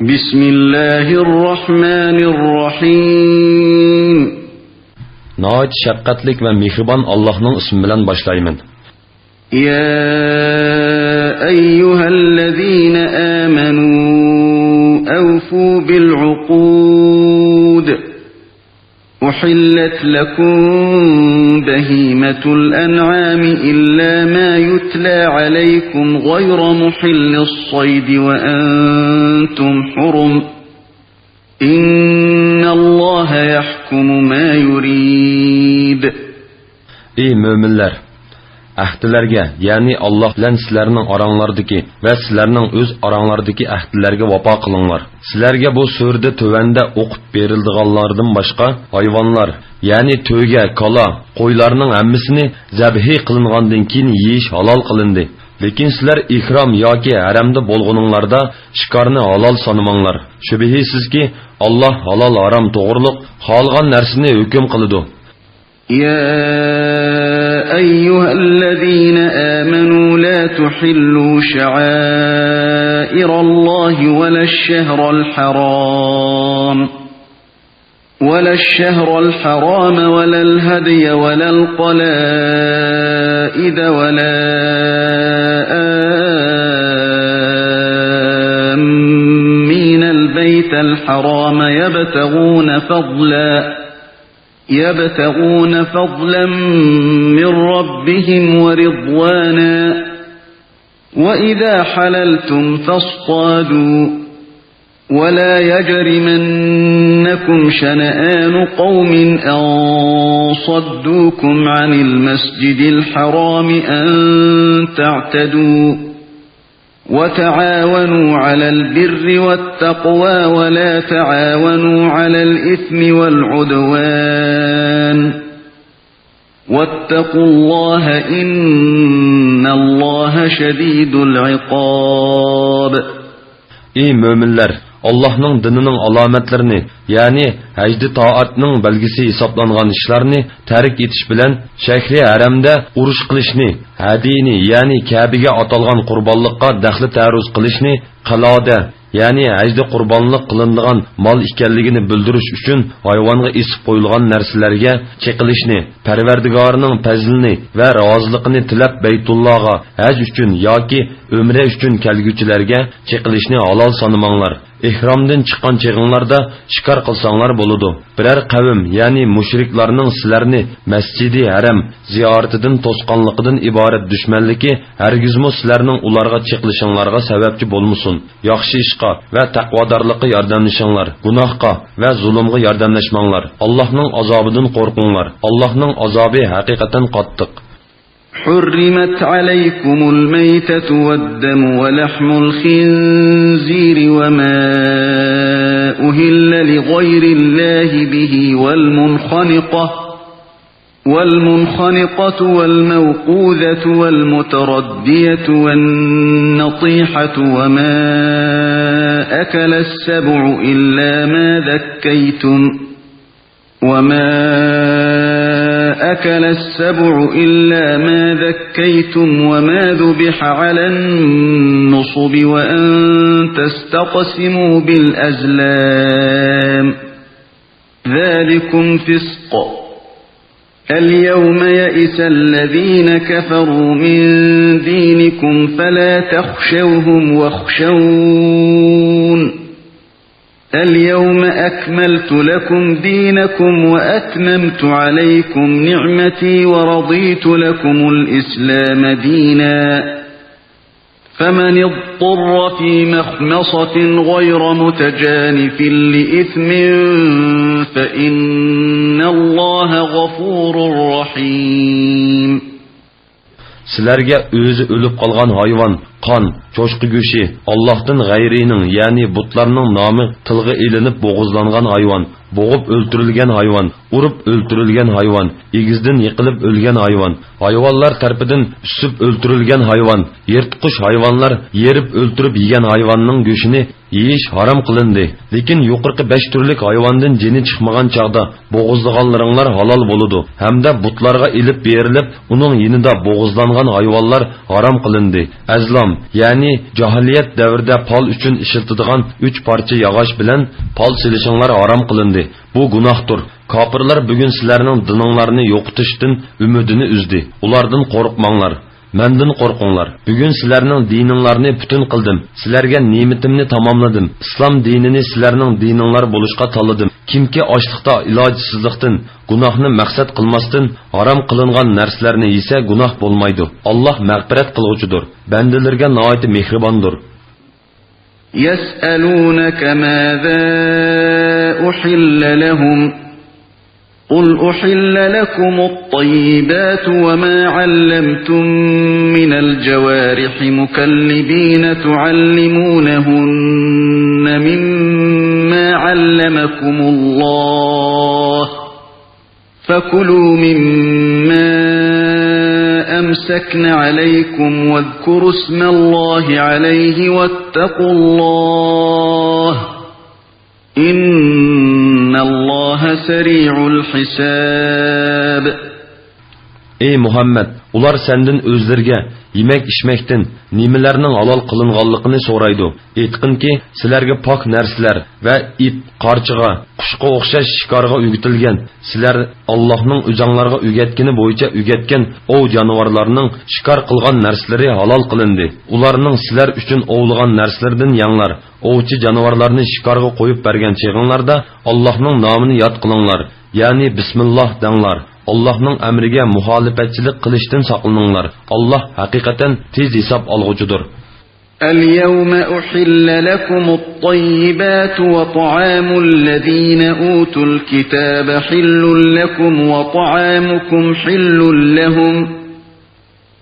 Bismillahirrahmanirrahim. Nəhayət şəfqətlik və mehriban Allah'ın ismi bilan başlayman. Ya eyyuhellezine amenu awfu bil'uqud. أحلت لكم بهيمة الأنعام إلا ما يتلى عليكم غير محل الصيد وأنتم حرم إن الله يحكم ما يريد. Ey müminler! Ahdilerge, yani Allah bilen sizlerinin aranlardaki ve sizlerinin öz aranlardaki ahdilerge vapa kılınlar. Sizlerge bu sürede tövende okup berildiğanlardan başka hayvanlar, yani töge, kala, koylarının emmisini zebhi kılınğandan keyin yiyiş halal kılındı. Lekin sizler ihram yoki haramda bolğuninglarda shikarni halal sanmanglar. Şübihisiz ki Allah halal haram to'g'riliq xohlagan narsani hukm qiladi. يا أيها الذين آمنوا لا تحلوا شعائر الله ولا الشهر الحرام ولا الهدي ولا القلائد ولا آمين البيت الحرام يبتغون فضلا من ربهم ورضوانا وإذا حللتم فاصطادوا ولا يجرمنكم شنآن قوم أن صدوكم عن المسجد الحرام أن تعتدوا وتعاونوا على البر والتقوى ولا تعاونوا على الإثم والعدوان واتقوا الله إن الله شديد العقاب. Ey müminler! Allah'ın dininin alametlerini, yani hacd taatının belgisi hesaplanğan işlerini terk etiş bilen şehri haramda uruş qilishni, hadini, yani Kabe'ge atalgan qurbanlıqqa daxli taruz qilishni, qalada, yani hacd qurbanlık qılınğan mal ekanligini bildirish uchun hayvonga isib qo'yilgan narsalarga cheqilishni, Parvardigorning fazlini va roziligini tilab Baytullohga haj uchun yoki umra uchun kelguvchilarga cheqilishni halol sanmanglar. İhramdan chiqqan cheg'inglarda shikar qilsanglar bo'ladi. Biror qavm, ya'ni mushriklarning sizlarni Masjidi Haram ziyoratidan to'sqanligidan iborat dushmanligi hargizmi sizlarning ularga cheqilishinglarga sababchi bo'lmasin. Yaxshi ishqa va taqvodorlikqa yordamlashinglar. Gunohqa va zulmga yordamlashmanglar. Allohning azobidan qo'rqinglar. Allohning azobi haqiqatan qattiq. حرمت عليكم الميتة والدم ولحم الخنزير وما أهل لغير الله به والمنخنقة والموقوذة والمتردية والنطيحة وما أكل السبع إلا ما ذكيتم وما ذبح على النصب وأن تستقسموا بالأزلام ذلكم فسق. اليوم يئس الذين كفروا من دينكم فلا تخشوهم واخشون اليوم أكملت لكم دينكم وأتممت عليكم نعمتي ورضيت لكم الإسلام دينا فمن اضطر في مخمصة غير متجانف لإثم فإن الله غفور رحيم. Sizlarga o'zi o'lib qolgan hayvon, qon, cho'chqa go'shi, Allohdan g'ayrining, ya'ni butlarning nomi tilga ilinib bo'g'izlangan hayvon, bo'g'ib o'ltirilgan hayvon, urib o'ltirilgan hayvon, egizdan yiqilib o'lgan hayvon, hayvonlar tarafidan usib o'ltirilgan hayvon, yirtqich hayvonlar yerib o'ltirib yegan hayvonning go'shini yeyish harom qilindi. Lekin yuqorqi 5 turlik hayvondan jini chiqmagan chaqda bo'g'izlaganlaringlar halol bo'ladi. Hamda butlarga ilib berilib, uning yinida bo'g'izlangan hayvonlar harom qilindi. Azlam, ya'ni jahiliyat davrida pol uchun ishlatiladigan 3 parcha yog'och bilan pol silishinglar harom qilindi. Bu gunohdir. Kofirlar bugun sizlarning dininglarni yo'qotishdan umidini uzdi. Ulardan qo'rqmanglar. Mendan qo'rqinglar. Bugun sizlarning dininglarni butun qildim. Sizlarga ne'matimni tamomladim. Islom dinini sizlarning dininglar bo'lishga tanladim. Kimki ochliqda, ilojsizlikdan, gunohni maqsad qilmasdan harom qilingan narsalarni yesa gunoh bo'lmaydi. Alloh mag'firat qiluvchidir. Bandalarga nihoyat mehribondir. يسألونك ماذا أحل لهم قل أحل لكم الطيبات وما علمتم من الجوارح مكلبين تعلمونهن مما علمكم الله فكلوا مما أمسكن عليكم واذكروا اسم الله عليه واتقوا الله إن الله سريع الحساب. Ey Muhammed, ular senden özlerge yemek içmekten nimelerinin halal kılınganlıkını soraydı. Etkinki sizlerge pak nersler ve ip, qarçıga, kuşqa oxşaş şikarga ügütilgen, sizler Allah'ның üzanlarga ügetkini boyunca ügetken ov canavarlarının şikar kılgan nersleri halal kılındı. Ularının sizler üçün ovlugan nerslerden yanlar, ovçı canavarlarını şikarga koyup bergen çeğinlarda Allah'ның namını yad kılınlar, yani Bismillah denlar. Allah'ның əmrige muhalifetçilik qilishdan saqlaninglar. Allah haqiqatan tez hesab alğucudur. اليوم أحل لكم الطيبات وطعام الذين أوتوا الكتاب حل لكم وطعامكم حل لهم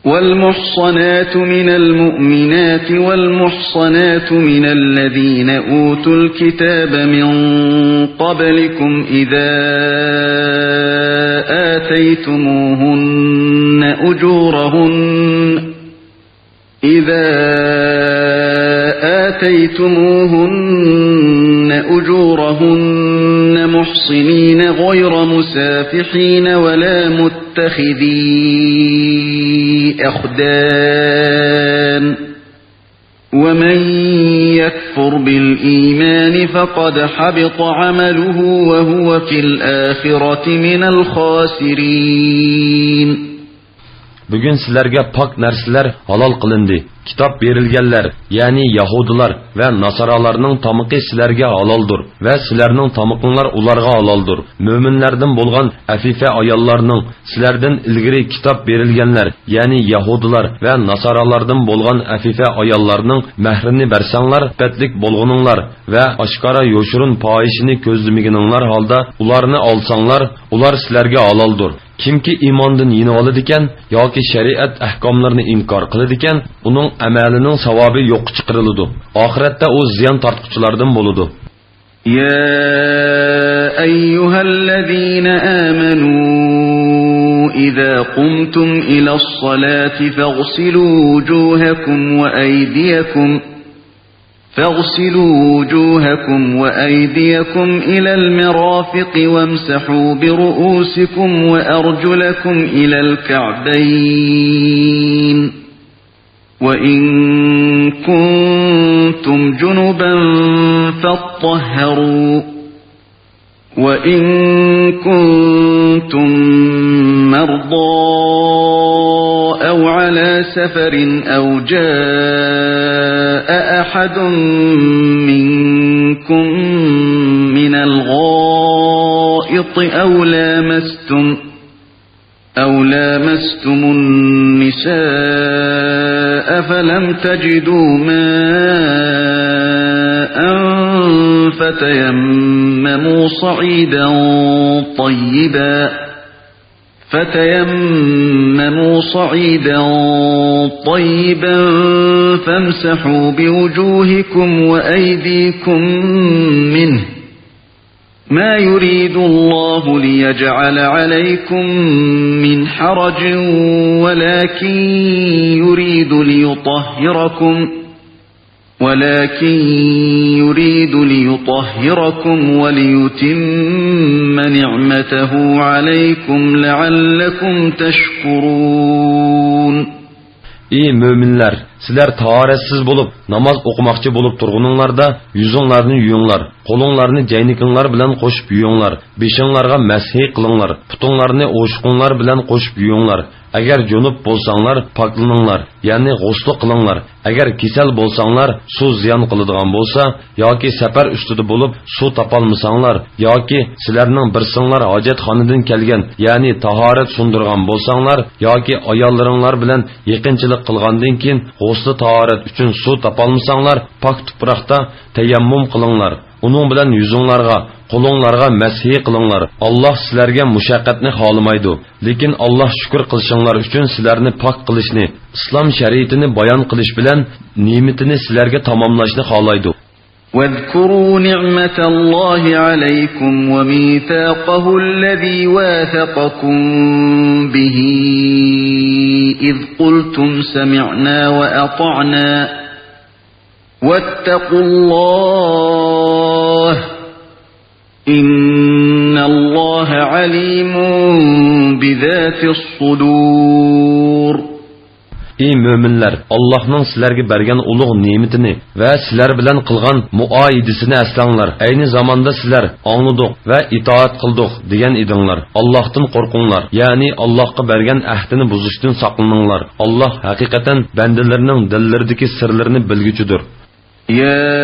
والمحصنات من المؤمنات والمحصنات من الذين أوتوا الكتاب من قبلكم إذا آتيتموهن أجورهن محصنين غير مسافحين ولا متخذي أخدان ومن يكفر بالإيمان فقد حبط عمله وهو في الآخرة من الخاسرين. Bugün sizlerge pak narsalar halal kılındı. Kitap verilgenler, yani Yahudiler ve Nasaralarının tamıqı sizlerge halaldır ve sizlerinin tamıqınlar ularga halaldır. Müminlerden bolgan afife ayallarının sizlerden ilgiri kitap verilgenler, yani Yahudiler ve Nasaralardan bolgan afife ayallarının mehrini bersanlar, petlik bolgununlar ve aşkara yoşurun payişini közlümigininglar halda ularını alsanlar, ular sizlerge halaldır. Kimki imandan yeni oladigan yoki shariat ahkomlarini inkor qiladigan, uning amalining savobi yo'q chiqariladi. Oxiratda u ziyon tortquchilardan bo'ladi. Ya ayyuhallazina amanu idza qumtum ilas salati faghsilu wujuhakum wa aydiyakum فاغسلوا وجوهكم وأيديكم إلى المرافق وامسحوا برؤوسكم وأرجلكم إلى الكعبين وإن كنتم جنبا فاطهروا وإن كنتم مرضى أو على سفر أو جاء أحد منكم من الغائط أو لامستم النساء فلم تجدوا ماء فتيمموا صعيدا طيبا فامسحوا بوجوهكم وأيديكم منه ما يريد الله ليجعل عليكم من حرج ولكن يريد ليطهركم وليتم نعمته عليكم لعلكم تشكرون. Ey müminler, sizler taharetsiz bulup, namaz okumakçı bulup turgununlarda, yüzünlerini yuyunlar, kolunlarını caynikinlar bilen koşup yuyunlar, beşinlarga meshi kılınlar, putunlarını oşkunlar bilen koşup yuyunlar. Eğer cunup bolsanlar, paklanınlar, yani guslu kılınlar. Eğer kisel bolsanlar, su ziyan kılıdığan bolsa, yoki sefer üstüde bulup, su tapalmısanlar, yoki sizlerinin birsinglar hacetxonadan kelgen, yani taharet sundurgan bolsanlar, yoki ayollarınlar bilen yaqinchilik qilgandan keyin guslu taharet üçün su tapalmısanlar, pak tuproqda tayammum qilinglar. Onun bilen yüzünlarga, qo'linglarga meshi qilinglar. Allah sizlarga mushaqqatni xohlamaydi. Lekin Allah shukr qilishinglar uchun sizlarni pok qilishni, islom shariatini bayon qilish bilan ne'matini sizlarga tamomlashni xohlaydi. واذكروا نعمة الله عليكم وميثاقه الذي واثقكم به إذ قلتم سمعنا وأطعنا واتقوا الله إن الله عليم بذات الصدور. Ey müminler, Allah'ның sizlerge bergen uluğ nimetini ve sizler bilen kılgan muayidisini eslanglar. Aynı zamanda sizler anladık ve itaat kıldık diyen idinlar. Allah'tan korkunlar. Yani Allah'a bergen ahdini buzuştun saklanınlar. Allah hakikaten bendelerinin dillerdeki sırlarını bilgücüdür. يا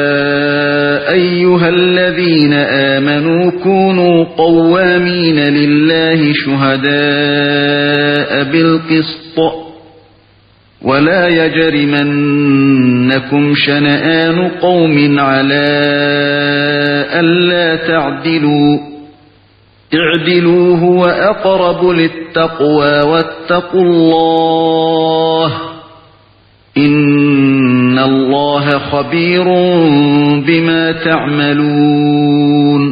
أيها الذين آمنوا كونوا قوامين لله شهداء بالقسط ولا يجرمنكم شنآن قوم على ألا تعدلوا اعدلوا هو أقرب للتقوى واتقوا الله إن الله خبير بما تعملون.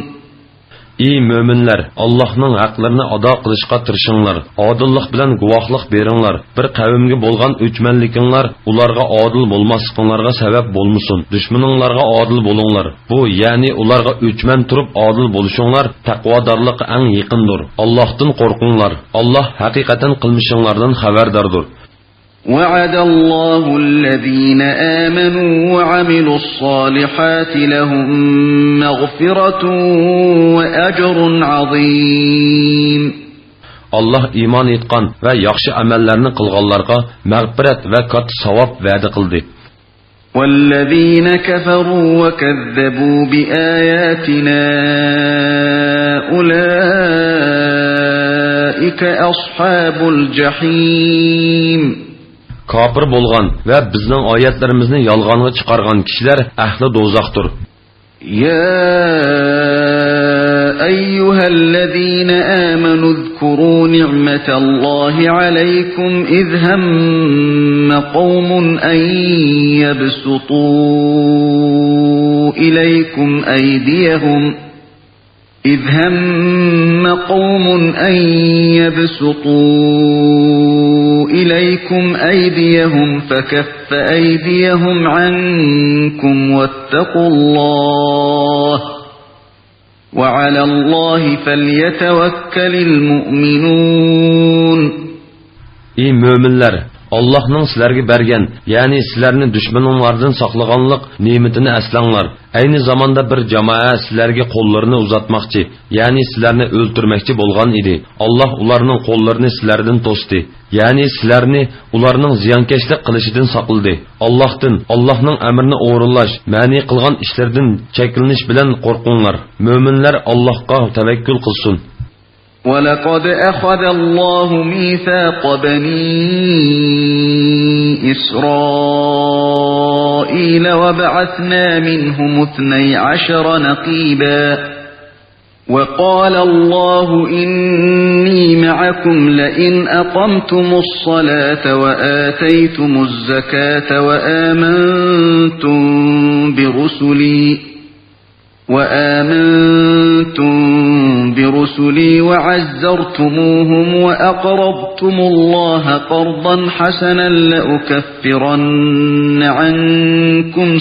Ey müminler, Allah'ның haklarını ada qilishqa tirishinglar. Adillik bilan guvohlik beringlar. Bir qavmga bo'lgan o'chmanlikinglar ularga adil bo'lmasliklaringlarga sabab bo'lmasin. Dushmaninglarga adil bo'linglar. Bu, ya'ni ularga o'chman turib adil bo'lishinglar taqvodorlikqa eng yaqindir. Allohdan qo'rqinglar. Alloh haqiqatan qilmishinglardan xabardardir. وعد الله الذين آمنوا وعملوا الصالحات لهم مغفرة وأجر عظيم. Allah iman etgan ve yaxshi amallarni qilganlarga mag'firat ve kat savab va'da qildi. والذين كفروا وكذبوا بآياتنا أولئك أصحاب الجحيم. Kafir bolgan ve bizning oyatlarimizni yolg'onga chiqargan kishilar ahli do'zaxdir. يا أيها الذين آمنوا اذكروا نعمة الله عليكم إذ هم قوم أن يبسطوا إليكم أيديهم فكف أيديهم عنكم واتقوا الله وعلى الله فليتوكل المؤمنون. Ey müminler, Allah'ның sizlerge bergen, yani sizlerini düşmanlardan saklaganlık nimetini eslanglar. Aynı zamanda bir cemaat sizlerge kollarını uzatmakçı, yani sizlerini öldürmekçi bolgan idi. Allah ularının kollarını sizlerden tosti. Yani sizlerini ularının ziyankeşlik kılışıdan sakladı. Allah'ның emrini o'rinlash, mani qilgan işlerden çekiliniş bilen korkunlar. Müminler Allah'a tevekkül kılsın. وَلَقَدْ أَخَذَ اللَّهُ مِيثَاقَ بَنِي إِسْرَائِيلَ وَبَعَثْنَا مِنْهُمُ 12 نَقِيبًا وَقَالَ اللَّهُ إِنِّي مَعَكُمْ لَئِنْ أَقَمْتُمُ الصَّلَاةَ وَآتَيْتُمُ الزَّكَاةَ وَآمَنْتُمْ بِرُسُلِي وآمنتم برسلي وعزرتموهم وأقرضتم الله قرضا حسنا لأكفرن عنكم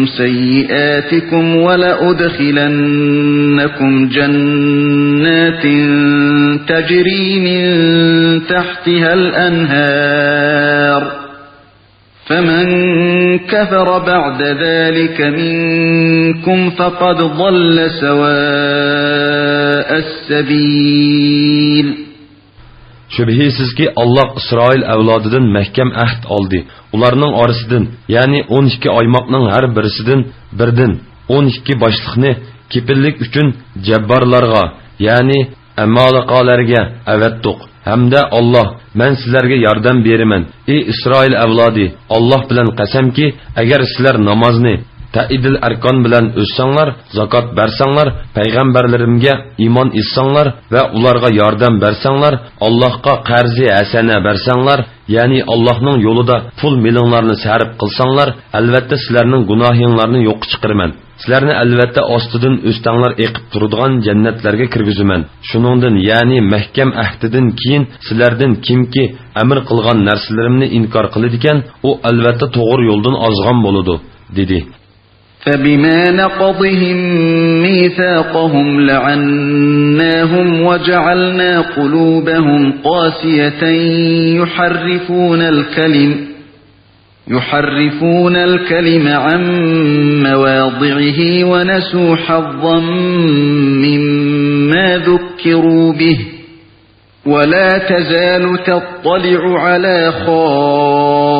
سيئاتكم ولأدخلنكم جنات تجري من تحتها الأنهار فمن كفر بعد ذلك منكم فقد ضل سواء السبيل. Şübhisizki Allah İsrail avlodidan mahkam ahd oldi. Ularning orasidan, ya'ni 12 oymoqning har birisidan birdan 12 boshliqni kepillik uchun jabbarlarga, ya'ni amaliqalarga avatdiq. Hamda Allah, men sizlarga yordam beraman. Ey İsrail avlodi, Allah bilan qasamki, agar sizlar namozni Taidil arkan bilan o'ssanglar, zakot bersanglar, payg'ambarlarimga iymon etsanglar va ularga yordam bersanglar, Allohga qarzi hasana bersanglar, ya'ni Allohning yo'lida pul millionlarni sarf qilsanglar, albatta sizlarning gunohinglarni yo'q chiqaraman. Sizlarni albatta ostidan o'stanglar eqib turadigan jannatlarga kirgizaman. Shuningdan, ya'ni mahkam ahdidan keyin sizlardan kimki amr qilgan narsalarimni inkor qiladi ekan, u albatta to'g'ri yo'ldan ozgan bo'ladi, dedi. فبما نقضهم ميثاقهم لعناهم وجعلنا قلوبهم قاسية يحرفون الكلم عن مواضعه ونسوا حظا مما ذكروا به ولا تزال تطلع على خائنة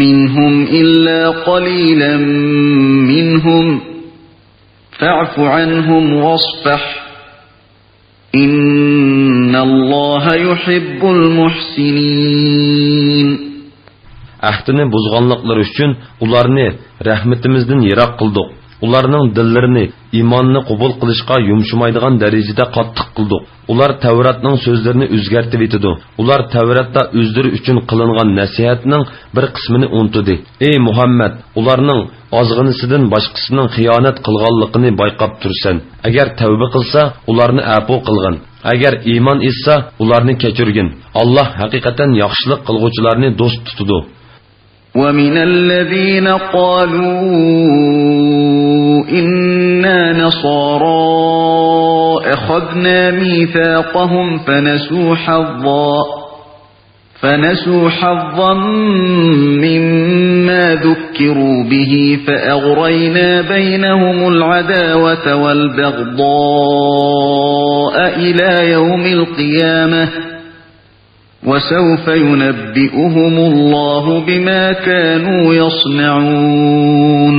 منهم إلا قليلا منهم فاعف عنهم واصفح إن الله يحب المحسنين. Ahdini buzganlıkları üçün ularni rahmetimizden yirak kıldık. Ularning dillarini iymonni qabul qilishga yumshamaydigan darajada qattiq qildik. Ular Tavratning so'zlarini o'zgartib etdi. Ular Tavratda o'zlari uchun qilingan nasihatning bir qismini unutdi. Ey Muhammad, ularning ozg'inisidan boshqasining xiyonat qilganligini bayqab tursan. Agar tavba qilsa, ularni afu qilgin. Agar iymon etsa, ularni kechirgin. Alloh haqiqatan yaxshilik qilguvchilarni do'st tutadi. ومن الذين قالوا إنا نصارى أخذنا ميثاقهم فنسوا حظا مما ذكروا به فأغرينا بينهم العداوة والبغضاء إلى يوم القيامة وسوف ينبئهم الله بما كانوا يصنعون.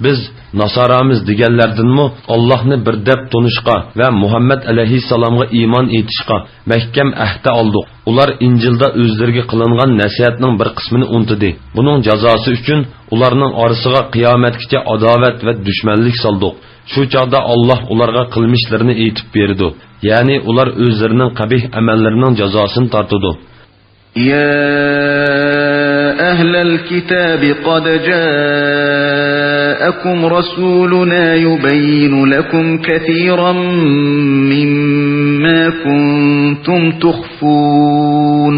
Biz Nasaramiz deganlardanmi Allohni bir deb tunishqa va Muhammad alayhissalomga iymon etishqa mahkam ahda oldik. Ular Injilda o'zlariga qilingan nasihatning bir qismini unutdi. Buning jazosi uchun ularning orasiga qiyomatgacha adovat va dushmanlik soldik. Shu chaqda Alloh ularga qilmishlarini aytib berdi. Ya'ni ular o'zlarining qabih amallarining jazosini tortadi. Ya ahlal kitab qad ja'akum rasuluna yubayyinu lakum katiran mimma kuntum tukhfun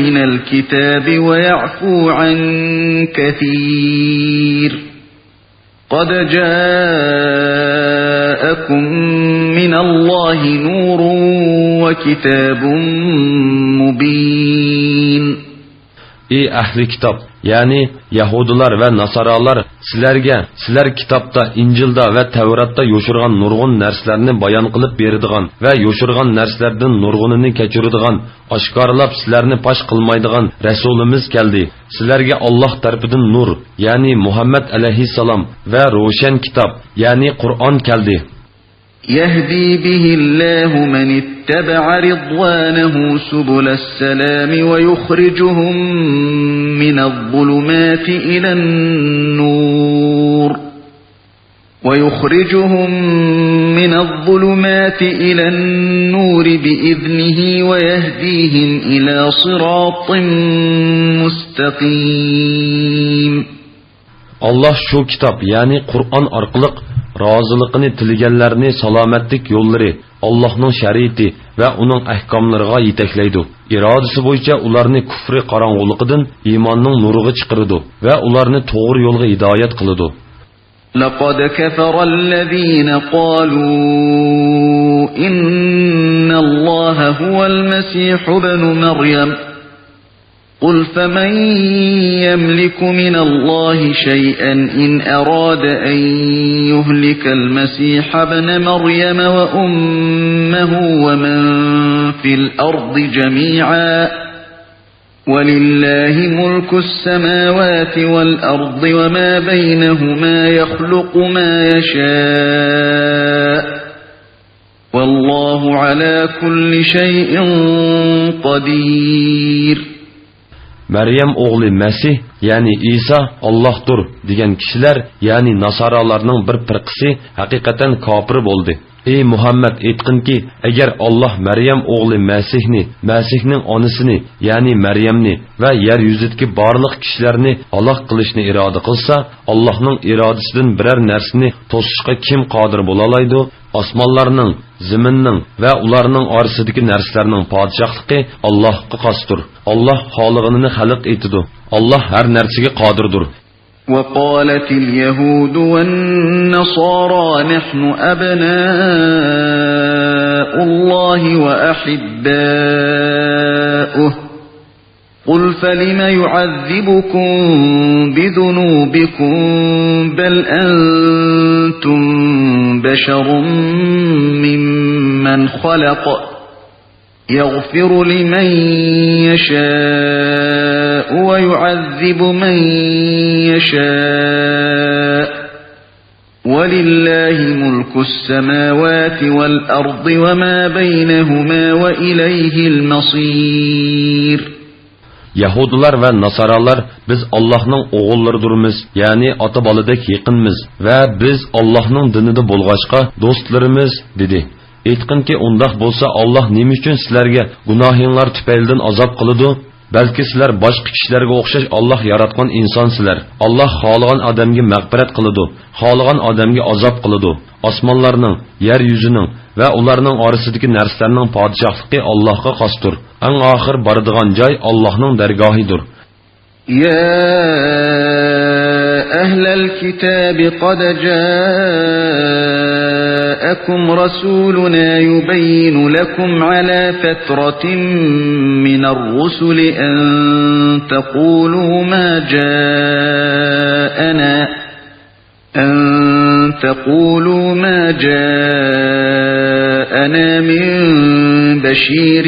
من الكتاب ويعفو عن كثير قد جاءكم من الله نور وكتاب مبين. Ey ahli kitap, yani Yahudilar ve Nasaralar sizler kitapta, İncilda ve Tevrat'ta yoşurgan nurgun nerslerini bayan kılıp berdigan ve yoşurgan nerslerden nurgununu keçirdigan, aşkarlap sizlerini paş kılmaydigan Resulümüz geldi. Sizlerge Allah tarafından nur, yani Muhammed aleyhisselam ve roşen kitap, yani Kur'an geldi. يهدي به الله من اتبع رضوانه سبل السلام ويخرجهم من الظلمات إلى النور ويخرجهم من الظلمات إلى النور بإذنه ويهديهم إلى صراط مستقيم. Allah şu kitap yani Kur'an arqılıq razılıqını tilgənlərini salamatlik yolları, Allah'ның şəriəti və onun əhkamlarına yetəkləydi. İradəsi boyunca ularını küfrü qaranğılıqdan imanның nuruğa çıxırdı və ularını doğru yolğa hidayət qılıdı. لقد كفر الذين قالوا إن الله هو المسيح ابن مريم قل فمن يملك من الله شيئا إن أراد أن يهلك المسيح ابن مريم وأمه ومن في الأرض جميعا ولله ملك السماوات والأرض وما بينهما يخلق ما يشاء والله على كل شيء قدير. Meryem oğlu Mesih yani İsa Allah'tır degan kişiler yani Nasaralarning bir firqasi haqiqatan kofir bo'ldi. Ey Muhammed aytqinki, agar Allah Meryem oğlu Mesihni, Mesihning onasini yani Meryemni va yer yuzidagi barliq kishilarni halok qilishni iroda qilsa, Allohning irodasidan biror narsani to'sishga kim qodir bo'la oladi? Osmonlarning, zaminning va ularning orasidagi narsalarning podshohligi Allohga xosdir. Allah xolig'ini xalq etidi. Allah har narsaga qodirdir. وقالت اليهود والنصارى نحن أبناء الله وأحباؤه قل فلم يعذبكم بذنوبكم بل أنتم بشر ممن خلق يغفر لمن يشاء ويعذب من يشاء ولله ملك السماوات والأرض وما بينهما وإليه المصير. Yahudilar ve Nasaralar biz Allah'ның oğullarıdırmız, yani ata baladek yakınmız ve biz Allah'ның dinide bolğaşqa dostlarımız dedi. Aytqinki undaq bolsa Allah nima uchun sizlarga gunohinglar tufaylidan azob qiladi? Balki sizlar boshqa kishilarga o'xshash Allah yaratgan insonsizlar. Allah xohlagan odamga mag'firat qiladi, xohlagan odamga azob qiladi. Osmonlarning, yer yuzining va ularning orasidagi narsalarning podshohligi Allohga xosdir. Eng oxir boradigan joy Allohning dargohidir. Ya ahlal kitabi qad جاءكم رسولنا يبين لكم على فترة من الرسل أن تقولوا ما جاءنا من بشير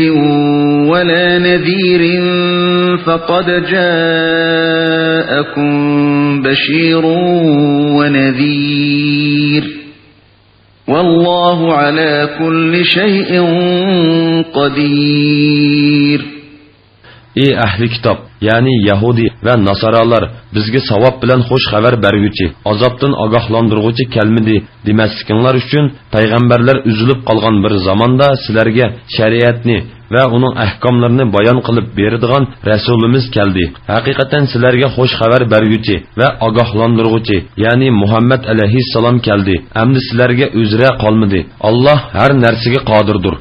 ولا نذير فقد جاءكم بشير ونذير والله على كل شيء قدير. Ey ahli kitap, yani Yahudi ve Nasaralar bizge savab bilen hoş haber bergüçi, azaptan agahlandırgıcı kelmedi demaslikinlar üçün peygamberler üzülüp kalgan bir zamanda sizlerge şeriatni ve onun ahkamlarını bayan kılıp berdiğan Resulümüz geldi. Hakikaten sizlerge hoş haber bergüçi ve agahlandırgıcı, yani Muhammed aleyhisselam geldi. Emdi sizlerge üzre kalmadı. Allah her nersige kadirdir.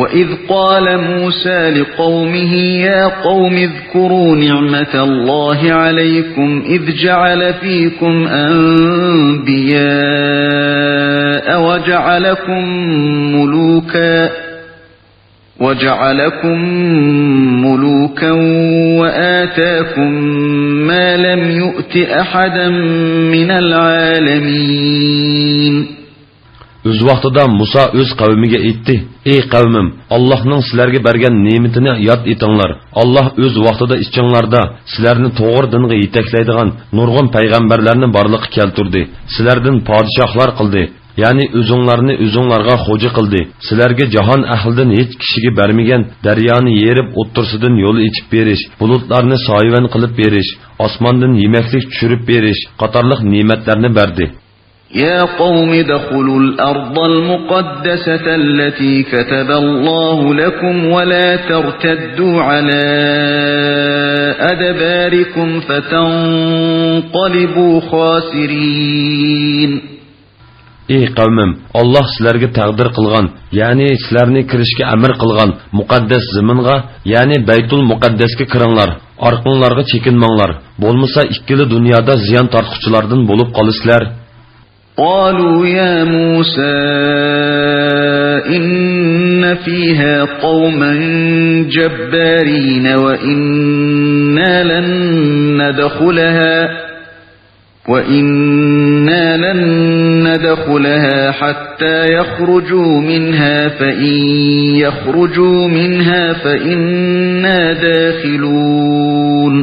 وَإِذْ قَالَ مُوسَى لِقَوْمِهِ يَا قَوْمِ اذْكُرُوا نِعْمَةَ اللَّهِ عَلَيْكُمْ إِذْ جَعَلَ فِيكُمْ أَنْبِيَاءَ وَجَعَلَكُمْ مُلُوكًا وَآتَاكُمْ مَا لَمْ يُؤْتِ أَحَدًا مِنَ الْعَالَمِينَ. Öz vaqtida Musa öz qavmiga aytdi: "Ey qavmim, Allohning sizlarga bergan ne'matini yod etinglar. Allah öz vaqtida ichinglarda sizlarni to'g'ri dinga yetaklaydigan nurg'un payg'ambarlarni barliqqa keltirdi. Sizlardan podshohlar qildi. Ya'ni o'zinglarni o'zinglarga xo'ja qildi. Sizlarga jahon ahlidan hech kishiga bermagan daryoni yerib o'ttirsidan yo'l ichib berish, bulutlarni soyvan qilib berish, osmondan yemaklik tushirib berish qatorliq ne'matlarni berdi." يا قوم ادخلوا الأرض المقدسة التي كتب الله لكم ولا ترتدوا على أدباركم فتنقلبوا خاسرين. Ey qavmim, Allah sizlarga taqdir qilgan, ya'ni sizlarni kirishga amr qilgan muqaddas zaminga, ya'ni Baytul Muqaddasga kiringlar. Orqanglarga chekinmanglar. Bo'lmasa ikkili dunyoda ziyon tortquchilardan bo'lib qolasizlar. قالوا يا موسى إن فيها قوما جبارين وإنا لن ندخلها حتى يخرجوا منها فإن يخرجوا منها فإنا داخلون.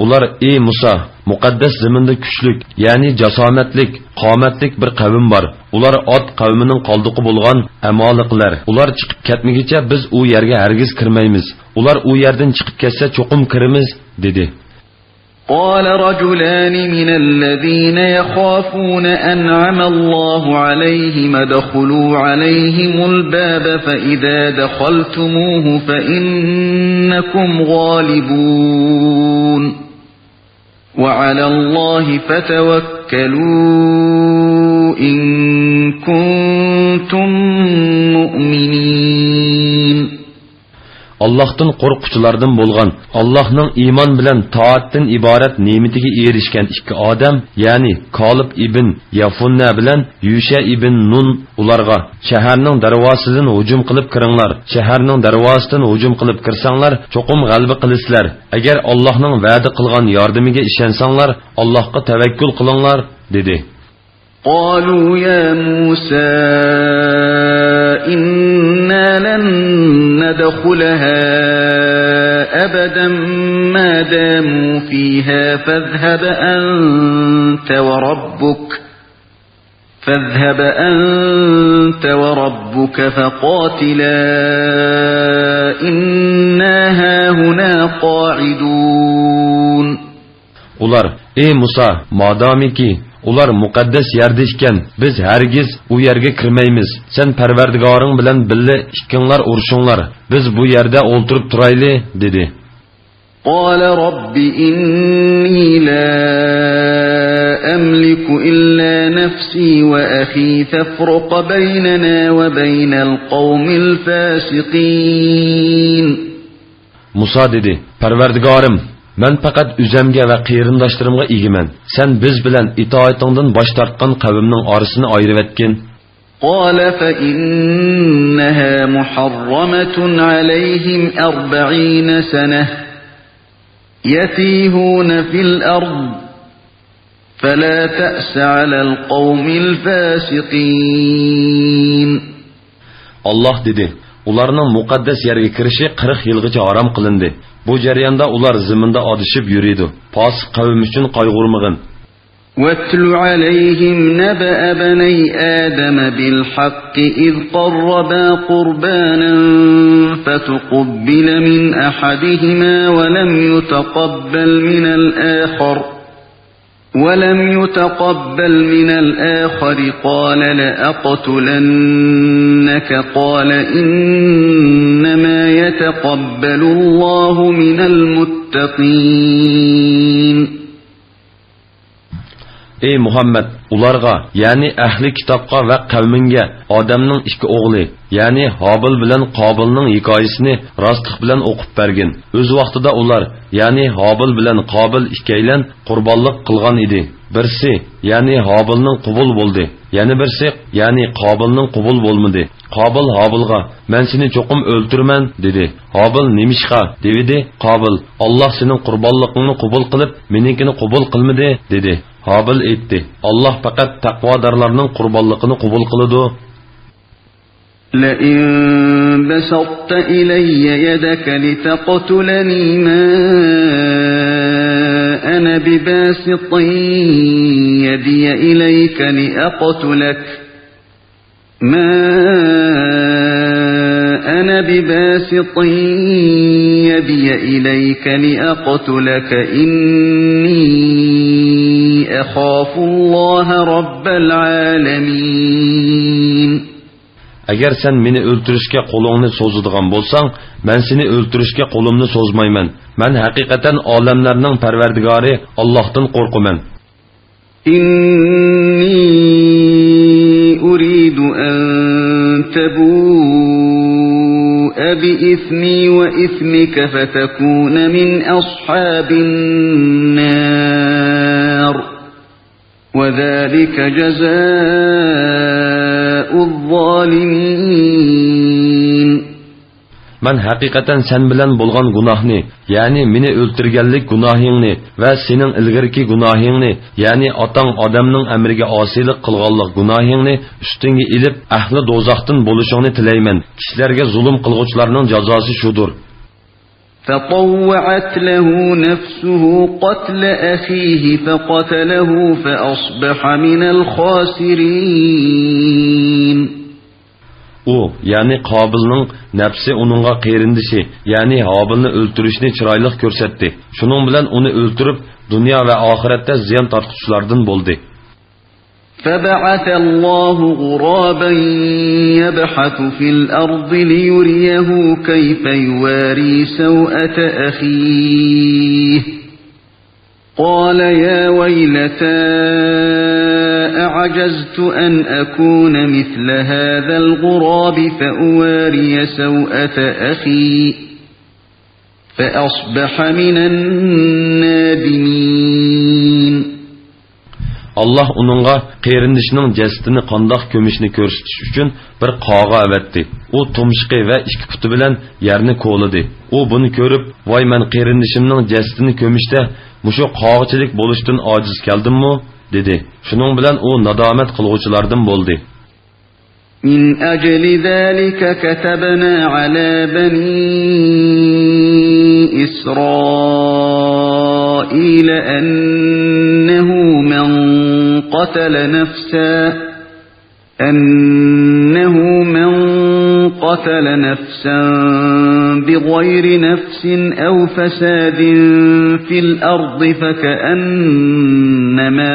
Ular ey Musa, muqaddas zaminda kuchlik, ya'ni jasomatlik, qomatlik bir qavm bor. Ular ot qavmining qoldiqi bo'lgan amoliqlar. Ular chiqib ketmagicha biz u yerga hargiz kirmaymiz. Ular u yerdan chiqib ketsa cho'qim kiramiz dedi. قال رجلان من الذين يخافون أنعم الله عليهم ادخلوا عليهم الباب فإذا دخلتموه فإنكم غالبون وعلى الله فتوكلوا إن كنتم مؤمنين. Allah'tan qorquchilardan bo'lgan, Allah'ning iymon bilan taatdan iborat ne'matiga erishgan ikki odam, ya'ni Kolib ibn Yafunna bilan Yusha ibn Nun ularga shaharning darvozasidan hujum qilib kiringlar. Shaharning darvozasidan hujum qilib kirsanglar, cho'qim g'alaba qilasizlar. Agar Allohning va'da qilgan yordamiga ishonsanglar, Allohga tavakkul qilinglar dedi. قالوا يا موسى إنا لن ندخلها أبدا ما داموا فيها فاذهب أنت وربك فقاتلا إنا هاهنا قاعدون. Ular ey Musa, madamiki ular muqaddas yerda ekan, biz hargiz u yerga kirmaymiz. Sen Parvardigoring bilan billa ikkinglar urushinglar. Biz bu yerda o'ltirib turayli dedi. قال رب إني لا أملك إلا نفسي وأخي فافرق بيننا وبين القوم الفاسقين. Musa dedi, Parvardigorim, men faqat o'zimga va qarindoshlarimga egiman. Sen biz bilan itoatingdan bosh tortgan qavmning orasini ayirib etgin. قال فإنها محرمة عليهم 40 سنة يتيهون في الأرض فلا تأس على القوم الفاسقين. Allah dedi, ularning muqaddas yerga kirishi 40 yilgacha harom qilindi. Bu jarayonda ular zaminda adishib yuridi. Fosiq qavm uchun qayg'urmag'in. واتل عليهم نبأ بني آدم بالحق إذ قربا قربانا فتقبل من أحدهما ولم يتقبل من الآخر قال لأقتلنك قال إنما يتقبل الله من المتقين. Ey Muhammed, ularga, yani ahli kitobga va qavminga odamning ikki o'g'li, yani Hobil bilan Qobilning hikoyasini rostlik bilan o'qib bergin. O'z vaqtida ular, yani Hobil bilan Qobil ikkaylan qurbonlik qilgan edi. Birsi, yani Hobilning qubul bo'ldi. Yana birsi, yani Qobilning qubul bo'lmadi. Qobil Hobilga, "Men seni cho'qim o'ltirman" dedi. Hobil "Nimishqa?" dedi. Qobil, "Alloh sening qurbonligingni qubul qilib, meninkini qubul qilmadi" dedi. Hobil aytdi, "Alloh faqat taqvodorlarning qurbonligini qubul qiladi." لئن بسطت إلي يدك لتقتلني ما أنا بباسط يدي إليك لأقتلك إني أخاف الله رب العالمين. Agar sen meni o'ltirishga qo'lingni so'zadigan bo'lsang, men seni o'ltirishga qo'limni so'zmayman. Men haqiqatan olamlarning Parvardigori Allohdan qo'rqaman. Inni uridu an tabu'a bi ismi wa ismika fatakuna min ashabin nar. Wa dhalika jazaa'u zalimin. Men haqiqatan sen bilan bo'lgan gunohni, ya'ni meni o'ltirganlik gunohingni va sening ilgirki gunohingni, ya'ni otang odamning amriga osiylik qilganlik gunohingni ustingga ilib, ahli do'zaxdan bo'lishingni tilayman. Kishilarga zulm qilguvchilarning jazosi shudur. فطوعت له نفسه قتل أخيه فقتله فأصبح من الخاسرين. U, ya'ni Qobilning nafsi uningga qerindishi, ya'ni Hobilni o'ltirishni chiroyli ko'rsatdi. Shuning bilan uni o'ltirib, dunyo va oxiratda ziyon tortquchilardan bo'ldi. فبعث الله غرابا يبحث في الأرض ليريه كيف يواري سوءة أخيه. قال يا ويلتى أعجزت أن أكون مثل هذا الغراب فأواري سوءة أخي فأصبح من النادمين. Allah onunğa qerindişinin jasadini qandaq kömüşni ko'rsatish uchun bir qog'a avatdi. U tumshqi va ikki puti bilan yerni qo'ladi. U buni ko'rib, "Voy, men qerindishimning jasadini ko'mishda mushu qog'chilik bo'lishdan ojiz keldim-mi?" dedi. Shuning bilan u nadomat qilguvchilardan bo'ldi. من أجل ذلك كتبنا على بني إسرائيل أنه من قتل نفسا بغير نفس أو فساد في الأرض فكأنما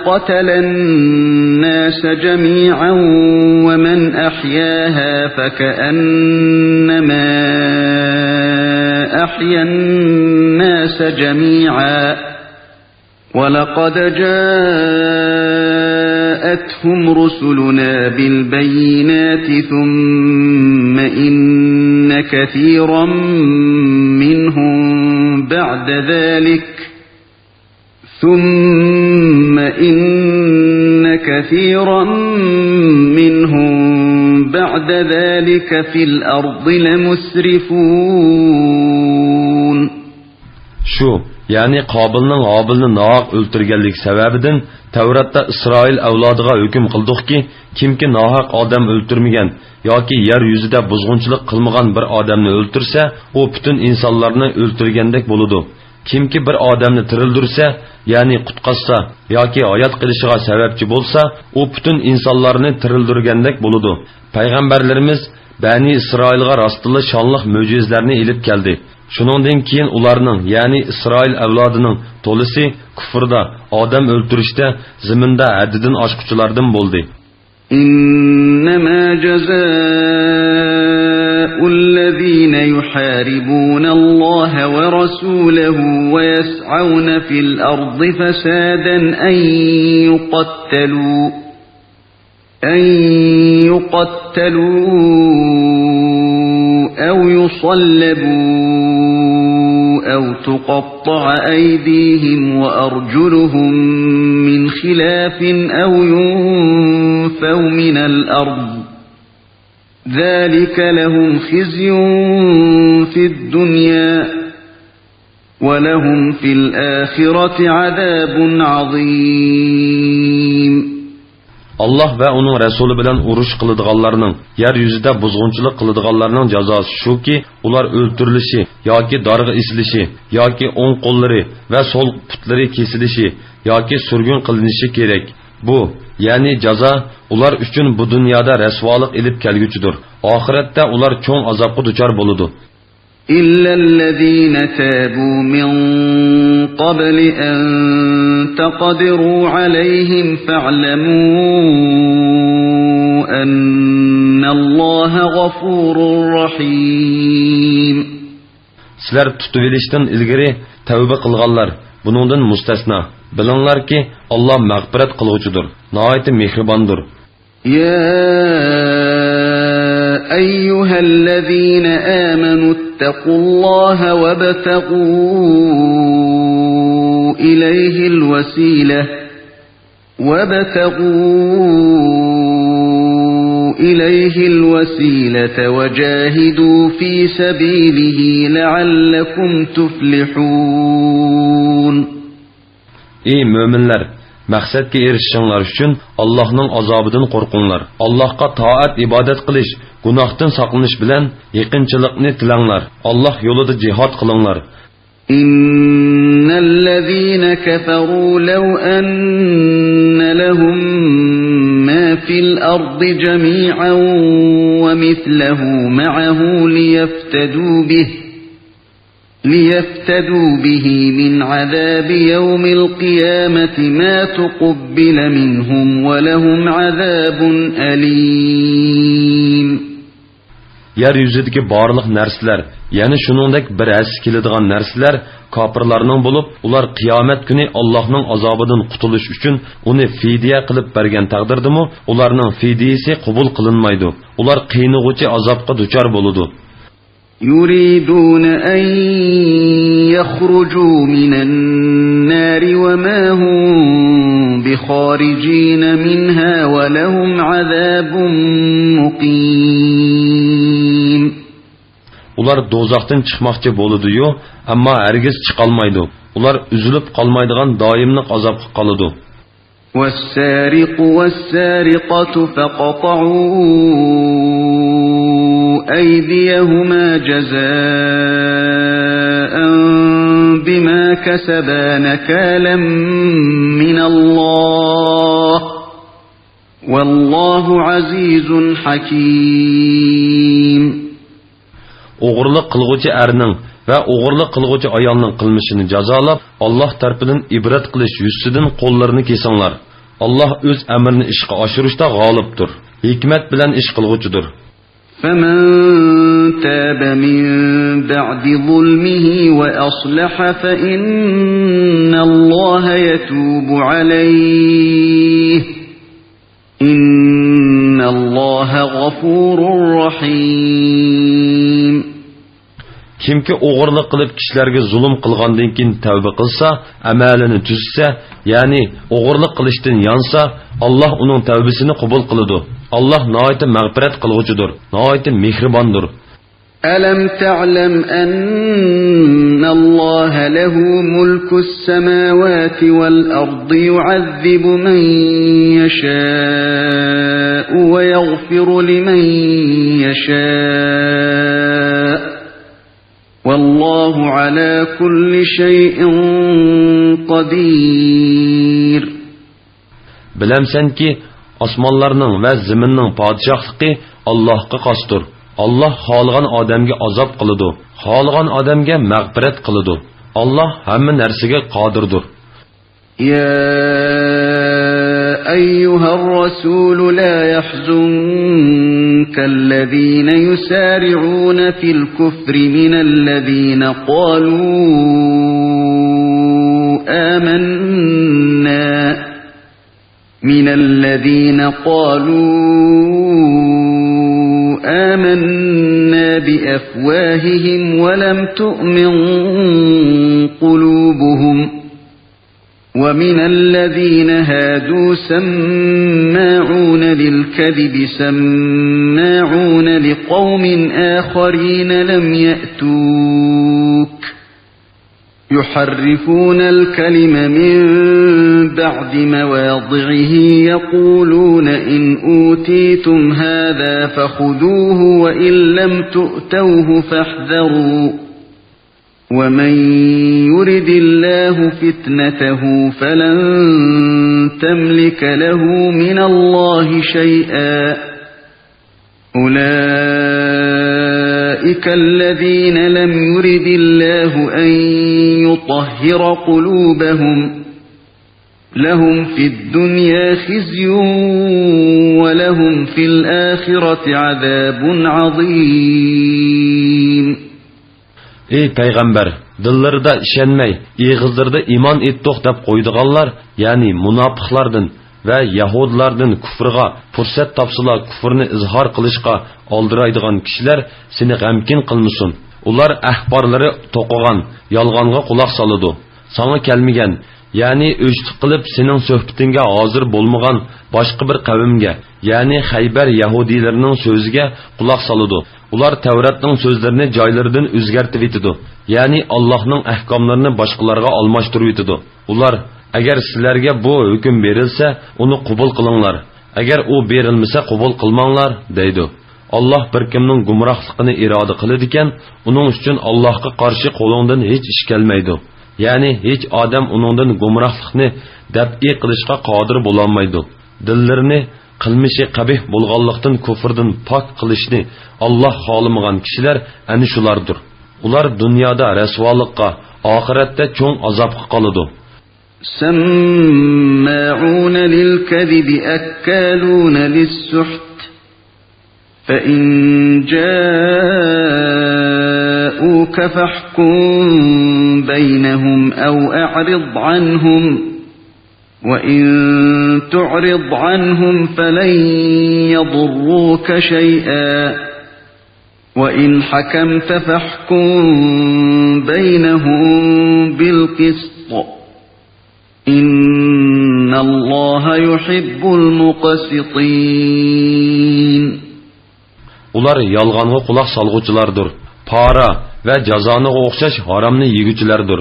قتل الناس جميعا ومن أحياها فكأنما أحيا الناس جميعا ولقد جاءتهم رسلنا بالبينات ثم إن كثيرا منهم بعد ذلك في الأرض لمسرفون. Şu, yani Qobilning Hobilni nohaq o'ltirganlik sababidan Tavratda Isroil avlodiga hukm qildik ki, kimki nohaq odam o'ltirmagan yoki yer yuzida buzg'unchilik qilmagan bir odamni o'ltirsa, u butun insonlarni o'ltirgandek bo'ladi. Kimki bir odamni tirildirsa, ya'ni qutqazsa yoki hayot qilishiga sababchi bo'lsa, u butun insonlarni tirildirgandek bo'ladi. Payg'ambarlarimiz Bani Isroilga rostli shonliq mo'jizlarni ilib keldi. Shuningdan keyin ularning, ya'ni Isroil avlodining to'lisi kufrda, odam o'ltirishda, zaminda haddidan oshquchilardan bo'ldi. İnnemâ cezaa'ullezîne yuhâribûnallâhe ve rasûlehu ve yes'avne fil ardı fesâden en yuqattalû ev yusallebû ev tuqatta'a eydîhim ve arculuhum min khilâfin ev ينفوا من الأرض ذلك لهم خزي في الدنيا ولهم في الآخرة عذاب عظيم. Allah ve onun Resulü bilen uruş kılıdığanlarının, yeryüzüde buzgunçuluk kılıdığanlarının cezası şu ki, ular öldürülüşü, yoki dargı isilişi, yoki on kolları ve sol putları kesilişi, yoki sürgün kılınışı gerek. Bu, yani jaza ular üçün bu dünyada resvalık ilip kelgüçüdür. Ahirette ular çoğun azapı duçar boludu. إلا الذين تابوا من قبل أن تقدروا عليهم فاعلموا أن الله غفور رحيم. Sizler tutuvilishdan ilgari tavba qilganlar buningdan mustasno. Bilinglarki, Alloh mag'firat qiluvchidir, nihoyat mehribondir. يا أيها الذين آمنوا اتقوا الله وابتغوا إليه الوسيلة وجاهدوا في سبيله لعلكم تفلحون. Ey müminler! Maqsadga erishishinglar uchun Allohning azobidan qo'rqinglar. Allohga toat ibodat qilish, gunohdan saqlanish bilan yaqinchilikni tilanglar. Alloh yo'lida jihad qilinglar. Innallazina kafaru law anna lahum ma fil ardi jami'an wa mithluhu ma'ahu ليفتدوا به من عذاب يوم القيامة ما تقبل منهم ولهم عذاب أليم. Yeryüzüdeki barlıq narsalar, yani şuningdek bir asli keladigan narsalar kofirlarning bo'lib, ular qiyomat kuni Allohning azobidan qutulish uchun uni fidya qilib bergan taqdirdimi, ularning fidyasi qabul qilinmaydi. Ular qiynag'uchi azobga duchor bo'ladi. يريدون أن يخرجوا من النار وما هم بخارجين منها ولهم عذاب مقيم. Ular dozaqdan chiqmoqchi bo'ladi-yu, ammo hargiz chiqolmaydi. Ular üzülüp qalmaydigan doimlik azobga qoladi. والسارق والسارقة فقطعوا أيديهما جزاء بما كسبا نكالا من الله والله عزيز حكيم. O'g'irlik qilguvchi erning va o'g'irlik qilguvchi ayolning qilmishini jazolab, Alloh tarafidan ibrat qilish yuzidan qo'llarini kesinglar. Alloh o'z amrini ishga oshirishda g'olibdir, hikmat bilan ish qilguvchidir. فمن تاب من بعد ظلمه وأصلح فإن الله يتوب عليه إن الله غفور رحيم. Kimki o'g'irlik qilib kishilarga zulm qilgandan keyin tavba qilsa, amalini tuzsa, ya'ni o'g'irlik qilishdan yansa, Alloh uning tavbasini qabul qiladi. Alloh nihoyat mag'firat qiluvchidir, nihoyat mehribondir. Alam ta'lam anna Alloh lahu mulkus samawati wal ardi yu'azzibu man yasha'u wa yaghfiru liman yasha'u. والله على كل شيء قدير. Bilemsenki osmonlarning va zaminning podshohligi Allohga xosdir. Alloh xohlagan odamga azob qiladi, xohlagan odamga mag'firat qiladi. Alloh hamma narsaga qodirdir. يا أيها الرسول لا يحزنك الذين يسارعون في الكفر من الذين قالوا آمنا بأفواههم ولم تؤمن قلوبهم ومن الذين هادوا سماعون للكذب سماعون لقوم آخرين لم يأتوك يحرفون الكلم من بعد مواضعه يقولون إن أوتيتم هذا فخذوه وإن لم تؤتوه فاحذروا ومن يرد الله فتنته فلن تملك له من الله شيئا أولئك كالذين لم يرد الله أن يطهر قلوبهم لهم في الدنيا خزي ولهم في الآخرة عذاب عظيم. Ey Peygamber, dillerida işenmey, iğizlerida iman etdik deb qo'ydiganlar, ya'ni munofiqlardan va yahudlardan kufrga fursat topsalar kufrni izhor qilishga oldiraydigan kishilar seni g'amkin qilmasin. Ular ahborlari to'qigan, yolg'onga quloq soladi. Sana kelmagan, ya'ni o'chtiq qilib sening suhbatingga hozir bo'lmagan boshqa bir qavmga, ya'ni Xaybar yahudiylarining so'ziga quloq soladi. Ular Tavratning so'zlarini joylaridan o'zgartirib etdi. Ya'ni Allohning ahkomlarini boshqalarga almashtirib etdi. Ular agar sizlarga bu hukm berilsa, uni qabul qilinglar. Agar u berilmasa, qabul qilmanglar, deydi. Alloh bir kimning gumrohligini iroda qiladi ekan, uning uchun Allohga qarshi qo'lingdan hech ish kelmaydi. Ya'ni hech odam uningdan gumrohlikni dab'i qilishga qodir bo'la olmaydi. Dillarini qilmishi qabih bo'lganlikdan kufrdan pok qilishni Alloh xohlamagan kishilar ana shulardir. Ular dunyoda rasvolikqa, oxiratda cho'ng azobga qoladi. سماعون للكذب أكالون للسحت فإن جاءوك فاحكم بينهم أو أعرض عنهم وإن تعرض عنهم فلن يضروك شيئا وإن حكمت فاحكم بينهم بالقسط إن الله يحب المقسطين. Ular yolg'onga quloq solg'uvchilardir. Para va jazoni o'xshash haromni yeguvchilardir.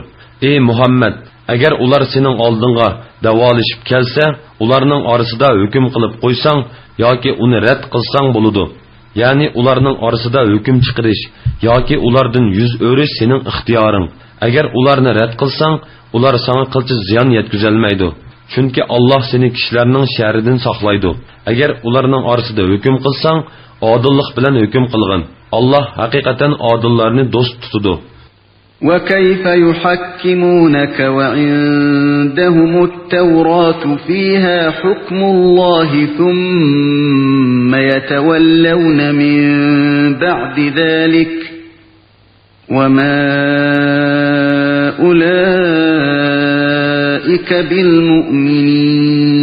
Ey Muhammad, agar ular sening oldinga davolashib kelsa, ularning orasida hukm qilib qo'ysang yoki uni rad qilsang bo'ladi. Ya'ni ularning orasida hukm chiqarish yoki ulardan yuz o'rish sening ixtiyoring. Agar ularni rad qilsang, ular sana qilchi ziyon yetkazolmaydi. Chunki Alloh seni kishilarning sharidan saqlaydi. Agar ularning orasida hukm qilsang, odillik bilan hukm qilgin. Alloh haqiqatan odillarni do'st tutadi. وكيف يحكمونك وعندهم التوراة فيها حكم الله ثم يتولون من بعد ذلك وما أولئك بالمؤمنين.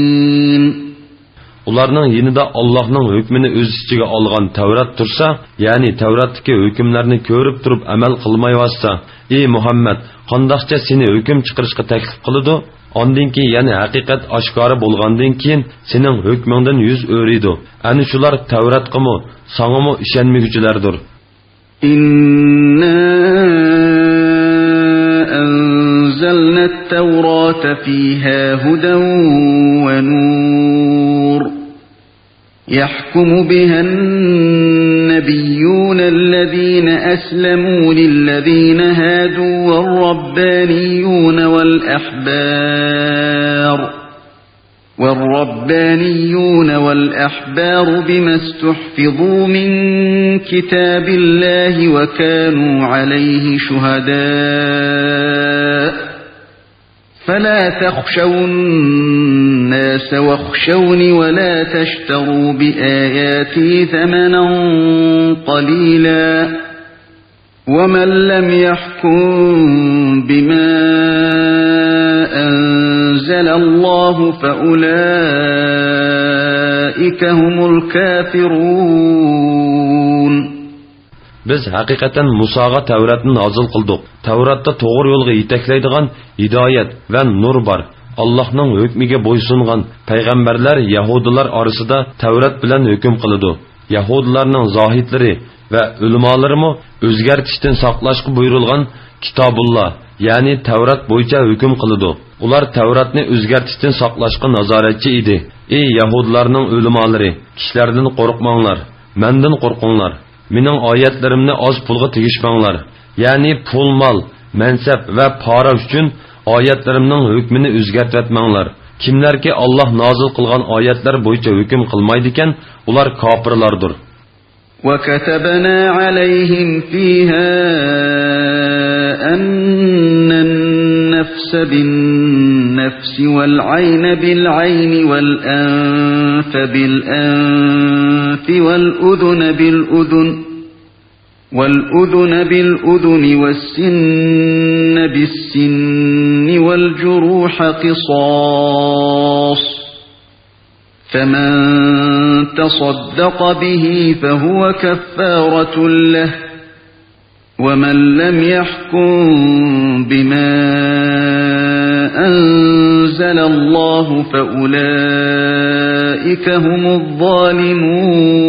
Ularning yinida Allohning hukmini o'z ichiga olgan Tavrat tursa, ya'ni Tavratdagi hukmlarni ko'rib turib amal qilmayotsa, ey Muhammad, qandoqcha seni hukm chiqarishga taklif qiladi? Ondan keyin ya'ni haqiqat oshkora bo'lgandan keyin sening hukmingdan yuz o'riydi. Ana shular Tavratqami, sangami ishonmaguvchilardir. Inna anzalna at-taurata fiha hudan wa nur يحكم بها النبيون الذين أسلموا للذين هادوا والربانيون والأحبار بما استحفظوا من كتاب الله وكانوا عليه شهداء فلا تخشوا الناس واخشوني ولا تشتروا بآياتي ثمنا قليلا ومن لم يحكم بما أنزل الله فأولئك هم الكافرون. Biz haqiqatan Musoga Tavratni nozil qildik. Tavratda to'g'ri yo'lga yetaklaydigan hidoyat va nur bor. Allohning hukmiga bo'ysungan payg'ambarlar Yahudilar orasida Tavrat bilan hukm qiladi. Yahudilarning zohidlari va ulamolarimi o'zgartishdan saqlashga buyurilgan Kitobulloh, ya'ni Tavrat bo'yicha hukm qiladi. Ular Tavratni o'zgartishdan saqlashga nazoratchi edi. Ey Yahudilarning ulamolari, kishilardan qo'rqmanglar, mendan qo'rqinglar. Mening oyatlarimni oz pulga tegishmanglar. Ya'ni pul, mol, mansab va pora uchun oyatlarimning hukmini o'zgartirmanglar. Kimlarki Alloh nozil qilgan oyatlar bo'yicha hukm qilmaydi ekan, ular kofirlardir. وكتبنا عليهم فيها أن النفس بالنفس والعين بالعين والأنف بالأنف والأذن بالأذن والسن بالسن والجروح قصاص فمن تصدق به فهو كفارة له ومن لم يحكم بما أنزل الله فأولئك هم الظالمون.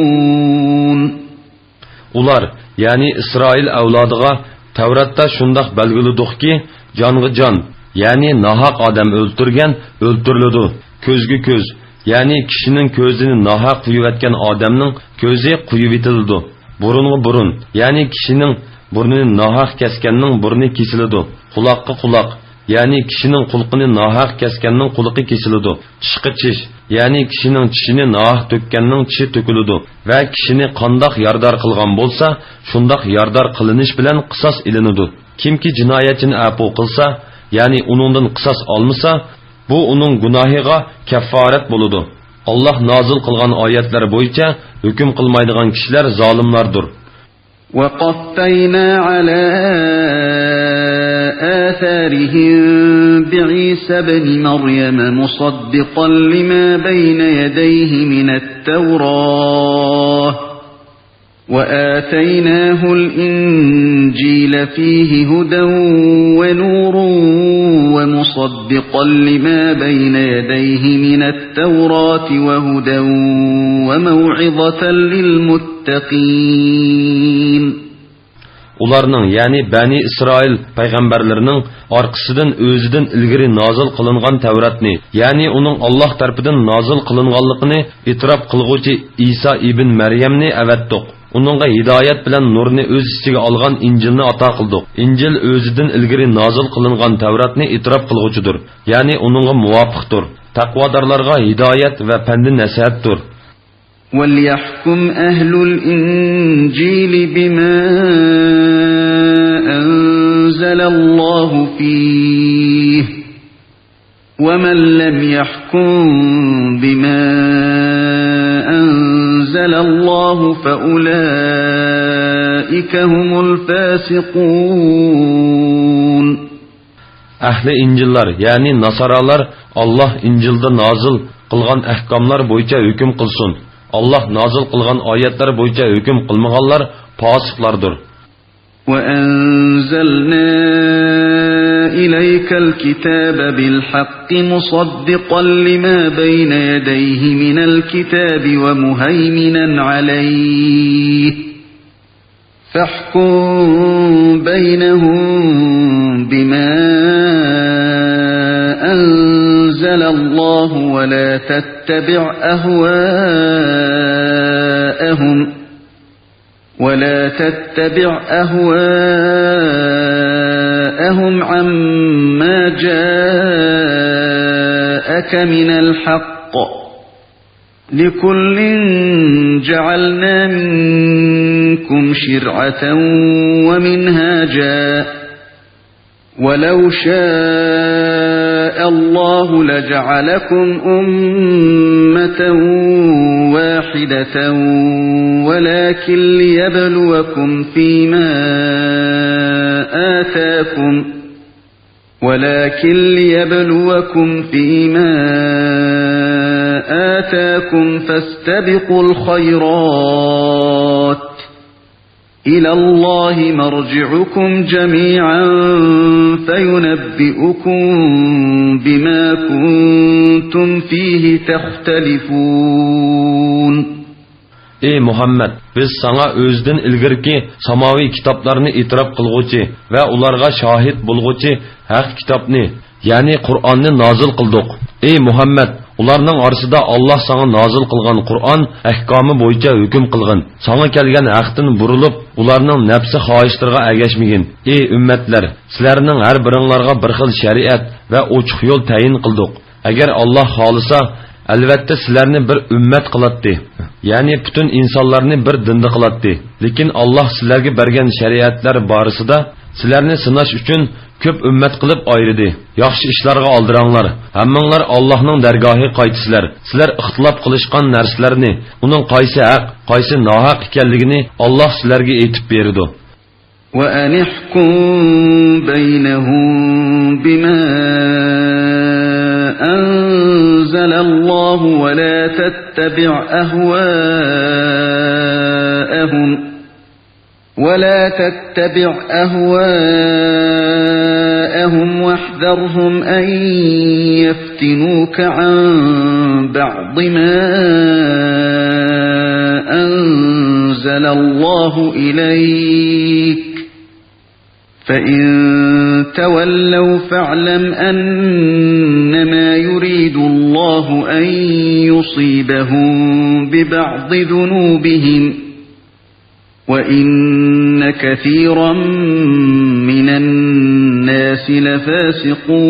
Ular, yani İsrail avladıga Tevrat'ta şundaq belgiliduqki, canğı can, yani nahaq adam öldürgen, öldürülüdü, közgü köz, yani kişinin közünü nahaq kuyuvetken adamның közü kuyuvetildi, burungu burun, yani kişinin burnunu nahaq keskenning burni kesilidi, kulaqqa kulaq, yani kişinin kulqini nahaq keskenning kulqi kesilidi, tishqi tish, yani kişinin tishini nahaq tökkenning tishi tökülidi ve kişini qandaq yardar qilgan bolsa, şundaq yardar qilinish bilan qisas ilinidi. Kimki jinoyatchini afu qilsa, yani uningdan qisas olmasa, bu uning gunohiga kaffarat bo'ladi. Allah nazil qilgan oyatlar bo'yicha hukm qilmaydigan kishilar zolimlardir. وَقَفَّيْنَا عَلَى آثَارِهِمْ بِعِيسَى ابْنِ مَرْيَمَ مُصَدِّقًا لِمَا بَيْنَ يَدَيْهِ مِنَ التَّوْرَاةِ وَآتَيْنَاهُ الْإِنْجِيلَ فِيهِ هُدًى وَنُورٌ وَمُصَدِّقًا لِمَا بَيْنَ يَدَيْهِ مِنَ التَّوْرَاةِ وَهُدًى وَمَوْعِظَةً لِلْمُتَّقِينَ. Ularning, yani Bani İsrail peygamberlerinin arkasından özüden ilgiri nazil kılıngan Tevratni, yani onun Allah tarafından nazil kılınganlıqını itiraf kılgıcı İsa ibn Meryemni evettik. Onunğa hidayet bilen nurni öz içige algan İncilni ata kıldık. İncil özüden ilgiri nazil kılıngan Tevratni itiraf kılgıcıdır. Yani onunğa muvafıqdır. Takvadarlarga hidayet ve pendi nasihattir. وَلْيَحْكُمْ أَهْلُ الْإِنْجِيلِ بِمَا أَنزَلَ اللَّهُ فِيهِ وَمَنْ لَمْ يَحْكُمْ بِمَا أَنزَلَ اللَّهُ فَأُولَئِكَ هُمُ الْفَاسِقُونَ. Ahli İncillar, yani Nasaralar, Allah İncil'de nazil kılgan ahkamlar boyunca hüküm kılsın. Allah nazil kılgan ayetler boyunca hüküm kılmaganlar fasıklardır. وَأَنزَلْنَا إِلَيْكَ الْكِتَابَ بِالْحَقِّ مُصَدِّقًا لِمَا بَيْنَ يَدَيْهِ مِنَ الْكِتَابِ وَمُهَيْمِنًا عَلَيْهِ فَاحْكُم بَيْنَهُم بِمَا أنزل الله ولا تتبع أهواءهم عما جاءك من الحق لكل جعلنا منكم شرعة ومنهاجا ولو شاء الله لجعلكم أمة واحدة ولكن ليبلوكم فيما آتاكم فاستبقوا الخيرات إلى الله مرجعكم جميعا فينبئكم بما كنتم فيه تختلفون. Ey Muhammed, biz sana özden ilgirki samavi kitaplarını itiraf kılgıcı ve ularga şahit bulgıcı hak kitapni, yani Kur'an'ni nazil kıldık. Ey Muhammed, ularning arasida Allah sana nazil kılgan Kur'an ahkamı boyunca hüküm kılgın. Sana kelgen haqdan burulup, ularning nefsi xohishlarga ergashmagin. Ey ümmetler, sizlarning har biringlarga bir xil shariat ve ochiq yo'l tayin qildik. Agar Allah xolisa, albatta sizlarni bir ummat qilatdi, ya'ni butun insonlarni bir dinda qilatdi. Lekin Alloh sizlarga bergan shariatlar borasida sizlarni sinash uchun ko'p ummat qilib ayirdi. Yaxshi ishlarga oldiranglar. Hammanglar Allohning dargohiga qaytsizlar. Sizlar ixtilof qilishgan narsalarni, uning qaysi haq, qaysi nohaq ekanligini Alloh sizlarga aytib berdi. Wa anihkum baynahum bima anzalallahu wa la tattabi' ahwa'ahum ولا تتبع أهواءهم واحذرهم أن يفتنوك عن بعض ما أنزل الله إليك فإن تولوا فاعلم أنما يريد الله أن يصيبهم ببعض ذنوبهم وَإِنَّ كَثِيرًا مِنَ النَّاسِ لَفَاسِقُونَ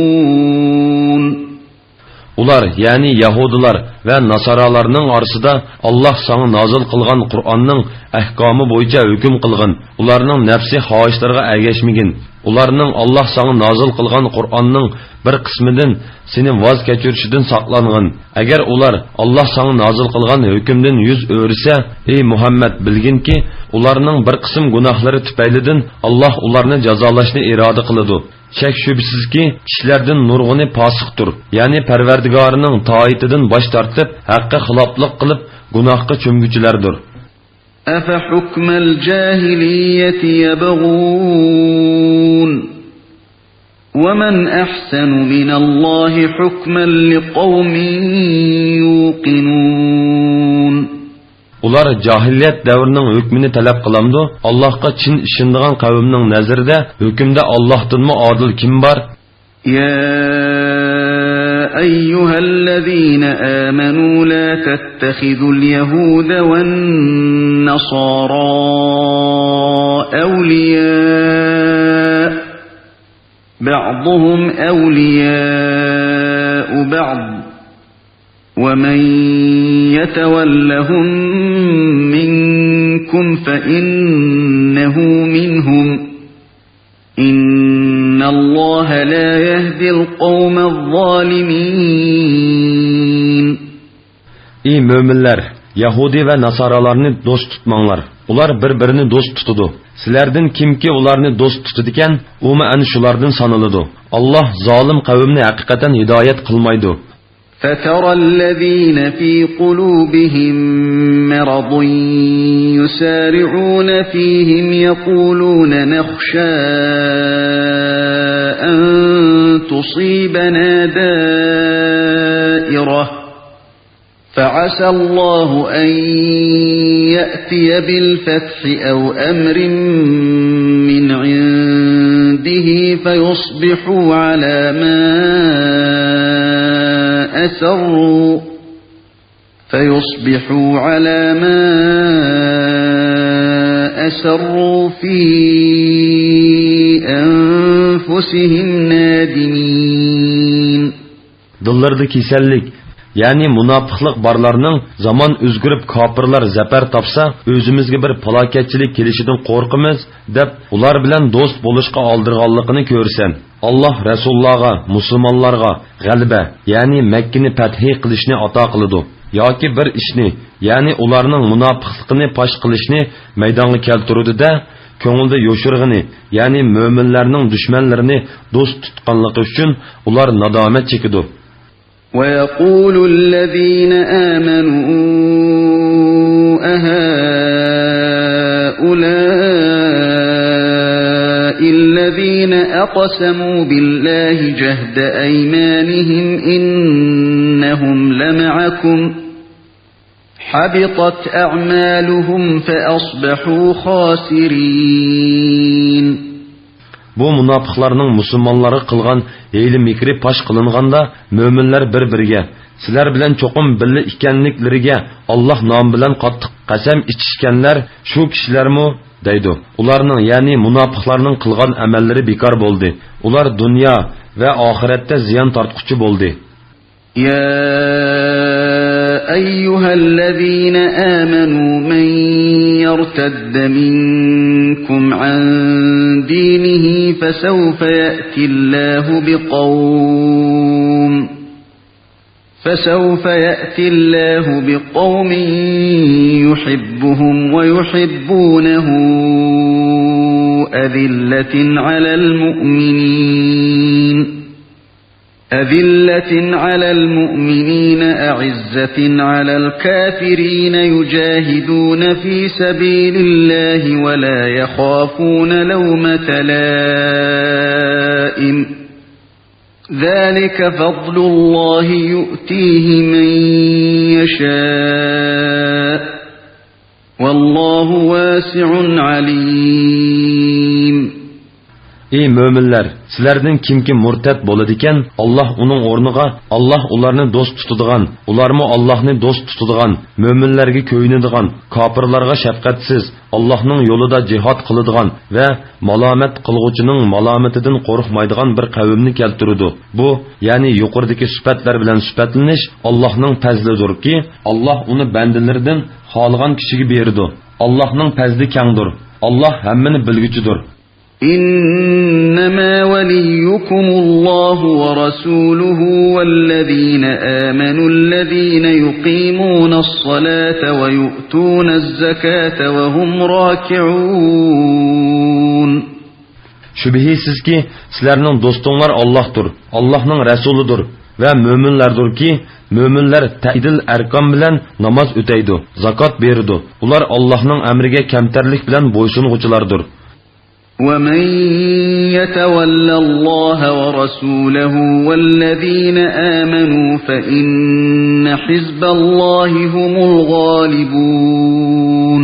Ular, yani Yahudilar ve Nasaralarning arasida Allah sana nazil qilgan Qur'onning ahkomi bo'yicha hukm qilgan. Ularning nafsi xohishlarga ergashmagin. Ularning Allah sana nazil qilgan Qur'onning bir qismidan seni voz kechirishdan saqlangan. Agar ular Allah sana nazil qilgan hukmdan yuz o'risa, ey Muhammad bilginki, ularning bir qism gunohlari tufaylidan Allah ularni jazolashni iroda qiladi. Şek şübsizki kişilerden nurguni pasiqdir. Yani Parvardigorining taoatidan bosh tortib, haqqa xiloflik qilib, gunohga cho'mguchilardir. Afa hukmal jahiliyyati yabghun wa man ahsanu minallahi hukman liqaumin yuqinun. Ular jahiliyat davrining hukmini talab qilamdi. Allohga chin ishonadigan qavmning nazarida hukmda Allohdanmi adil kim bor? Ya ayyuhallazina amanu la tattakhidul yahuda wan nasara awliya ba'dhum awliya'u ba'd وَمَنْ يَتَوَلَّهُمْ مِنْكُمْ فَإِنَّهُ مِنْهُمْ إِنَّ اللَّهَ لَا يَهْدِي الْقَوْمَ الظَّالِمِينَ Ey müminler, Yahudi ve Nasaralarını dost tutmanglar. Ular bir-birini dost tutudu. Sizlerden kimki ularını dost tutudiken, umu şulardan sanılıdı. Allah zalim kavimni hakikaten hidayet kılmaydı. فَتَرَى الَّذ۪ينَ ف۪ي قُلُوبِهِمْ مَرَضٌ يُسَارِعُونَ ف۪يهِمْ يَقُولُونَ نَخْشَى أَنْ تُصِيبَنَا دَائِرَةٌ فَعَسَى اللّٰهُ أَنْ يَأْتِيَ بِالْفَتْحِ أَوْ أَمْرٍ مِّنْ عِنْدِهِ فَيُصْبِحُوا عَلَى مَا أسروا في أنفسهم نادمين. Dillarda kesellik, yani münafıklık barlarının zaman özgürüp kapırlar zafer tapsa, özümüzge bir falaketçilik gelişinden korkumuz, dep ular bilen dost boluşqa aldırğanlıqını görsen. Allah Resulullah'a, Müslümanlarga g'alaba, yani Mekkeni fathi qilishni ato qiladi. Yoki bir ishni, yani ularning munofiqligini pash qilishni maydonga keltirdi-da, ko'ngilda yo'shirg'ini, yani mo'minlarning dushmanlarini do'st tutganligi uchun ular nadomat chekidi. وَيَقُولُ الَّذِينَ آمَنُوا أَهَؤُلَاءِ الَّذِينَ أَقْسَمُوا بِاللَّهِ جَهْدَ أَيْمَانِهِمْ إِنَّهُمْ لَمَعَكُمْ حَبِطَتْ أَعْمَالُهُمْ فَأَصْبَحُوا خَاسِرِينَ. Bu münafıklarning musulmonlarga qilgan hiyli mikri pash qilinganda mo'minlar bir-biriga sizlar bilan cho'qim birga ekanliklariga Alloh nomi bilan qattiq qasam ichishganlar shu kishilarmi deydi. Ularning, ya'ni munofiqlarning qilgan amallari bekor bo'ldi. Ular dunyo va oxiratda ziyon tortquchi bo'ldi. Ya أيها الذين آمنوا من يرتد منكم عن دينه فسوف يأتي الله بقوم يحبهم ويحبونه أذلة على المؤمنين أعزة على الكافرين يجاهدون في سبيل الله ولا يخافون لومة لائم ذلك فضل الله يؤتيه من يشاء والله واسع عليم. Ey müminler, sizlerden kim murtad bo'ladigan, Allah uning o'rniga Allah ularni do'st tutadigan, ularmi Allahni do'st tutadigan, müminlarga ko'yinadigan, kofirlarga shafqatsiz, Allahning yo'lida jihad qiladigan va malomat qilguvchining malomatidan qo'rqmaydigan bir qavmni keltirdi. Bu, ya'ni yuqoridagi sifatlar bilan sifatlanish Allahning fazlidirki, Allah uni bandalaridan xohlagan kishiga berdi. Allahning fazli kengdir. Allah hammani bilguchidir. إنما وليكم الله ورسوله والذين آمنوا الذين يقيمون الصلاة ويؤتون الزكاة وهم راكعون. Şübihsizki sizlerning do'stinglar Allohdir, Allohning rasulidir va mo'minlardirki, mo'minlar ta'dil arkom bilan namoz o'taydi, zakot beradi. Ular Allohning amriga kamtarlik bilan bo'ysunuvchilardir. ومن يتول الله ورسوله والذين آمنوا فإن حزب الله هم الغالبون.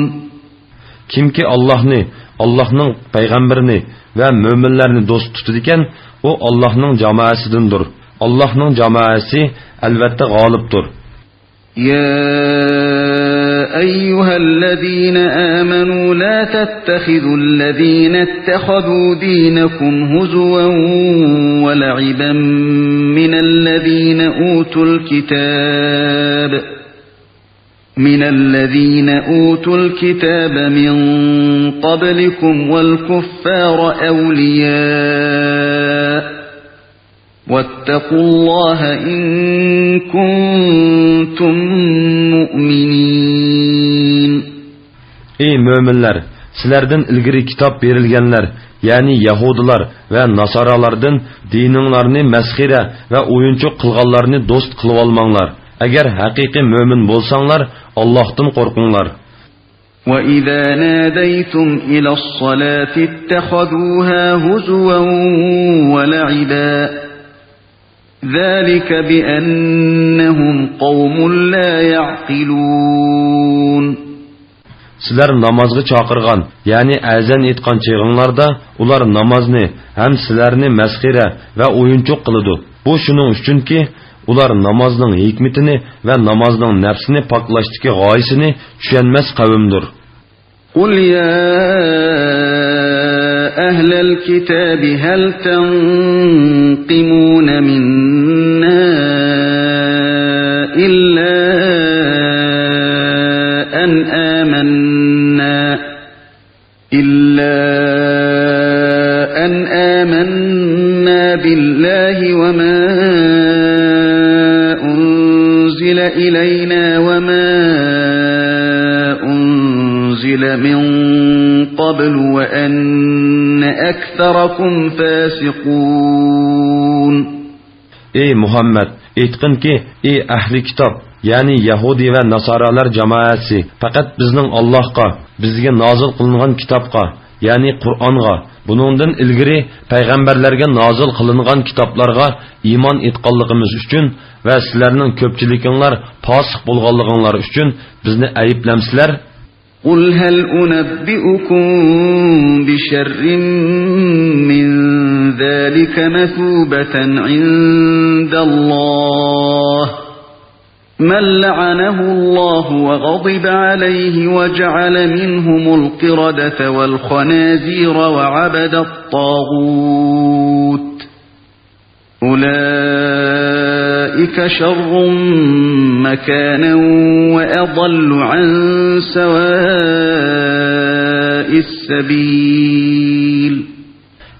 Kimki Allah'ni, Allah'ның peygamberini ve müminlerini dost tutudiken, o Allah'ның cemaatidir. Allah'ның cemaati elbette galiptir. يا أيها الذين آمنوا لا تتخذوا الذين اتخذوا دينكم هزوا ولعبا من الذين أوتوا الكتاب من قبلكم والكفار أولياء واتقوا الله إن كنتم مؤمنين. Ey müminler, sizlerden ilgiri kitap verilgenler, yani Yahudiler ve Nasaralardan dininglarni meskire ve oyuncu kılgallarını dost kılıp almanglar. Eğer hakiki mümin bolsanglar, Allah'tan korkunglar. وَإِذَا نَادَيْتُمْ إِلَى الصَّلَاةِ اتَّخَذُوهَا هُزُوًا وَلَعِبًا ذَلِكَ بِأَنَّهُمْ قَوْمٌ لَا يَعْقِلُونَ. Sizler namazgı çakırgan, yani azan etkan çığınlarda, ular namazni hem sizlerini meskire ve oyuncuk kılıdı. Bu şunun üçün ki, ular namazның hikmetini ve namazның nefsini paklaştıki gayesini düşenmez kavimdir. قُلْ يَا أَهْلَ الْكِتَابِ هَلْ تَنْقِمُونَ مِنَّا إِلَّا أَنْ آمَنَّا بِاللَّهِ وَمَا أُنْزِلَ إِلَيْنَا وَمَا أُنْزِلَ مِنْ قَبْلُ وَأَنَّ أَكْثَرَكُمْ فَاسِقُونَ. Ey Muhammed, aytqin ki, ey ahli kitap, yani Yahudi ve Nasaralar cemaati, fakat bizning Allah'a, bizga nozil qilingan kitapqa, yani Qur'onga, buningdan ilgari payg'ambarlarga nozil qilingan kitoblarga iymon etganligimiz uchun va sizlarning ko'pchiliginglar fosiq bo'lganliginglar uchun bizni ayblamsizlar? قُلْ هَلْ أُنَبِّئُكُمْ بِشَرٍّ مِّن ذَلِكَ مَثُوبَةً عِندَ اللَّهِ مَنْ لَعَنَهُ اللَّهُ وَغَضِبَ عَلَيْهِ وَجَعَلَ مِنْهُمُ الْقِرَدَةَ وَالْخَنَازِيرَ وَعَبَدَ الطَّاغُوتَ أُولَئِكَ أولئك شر مكانا وأضل عن سواء السبيل.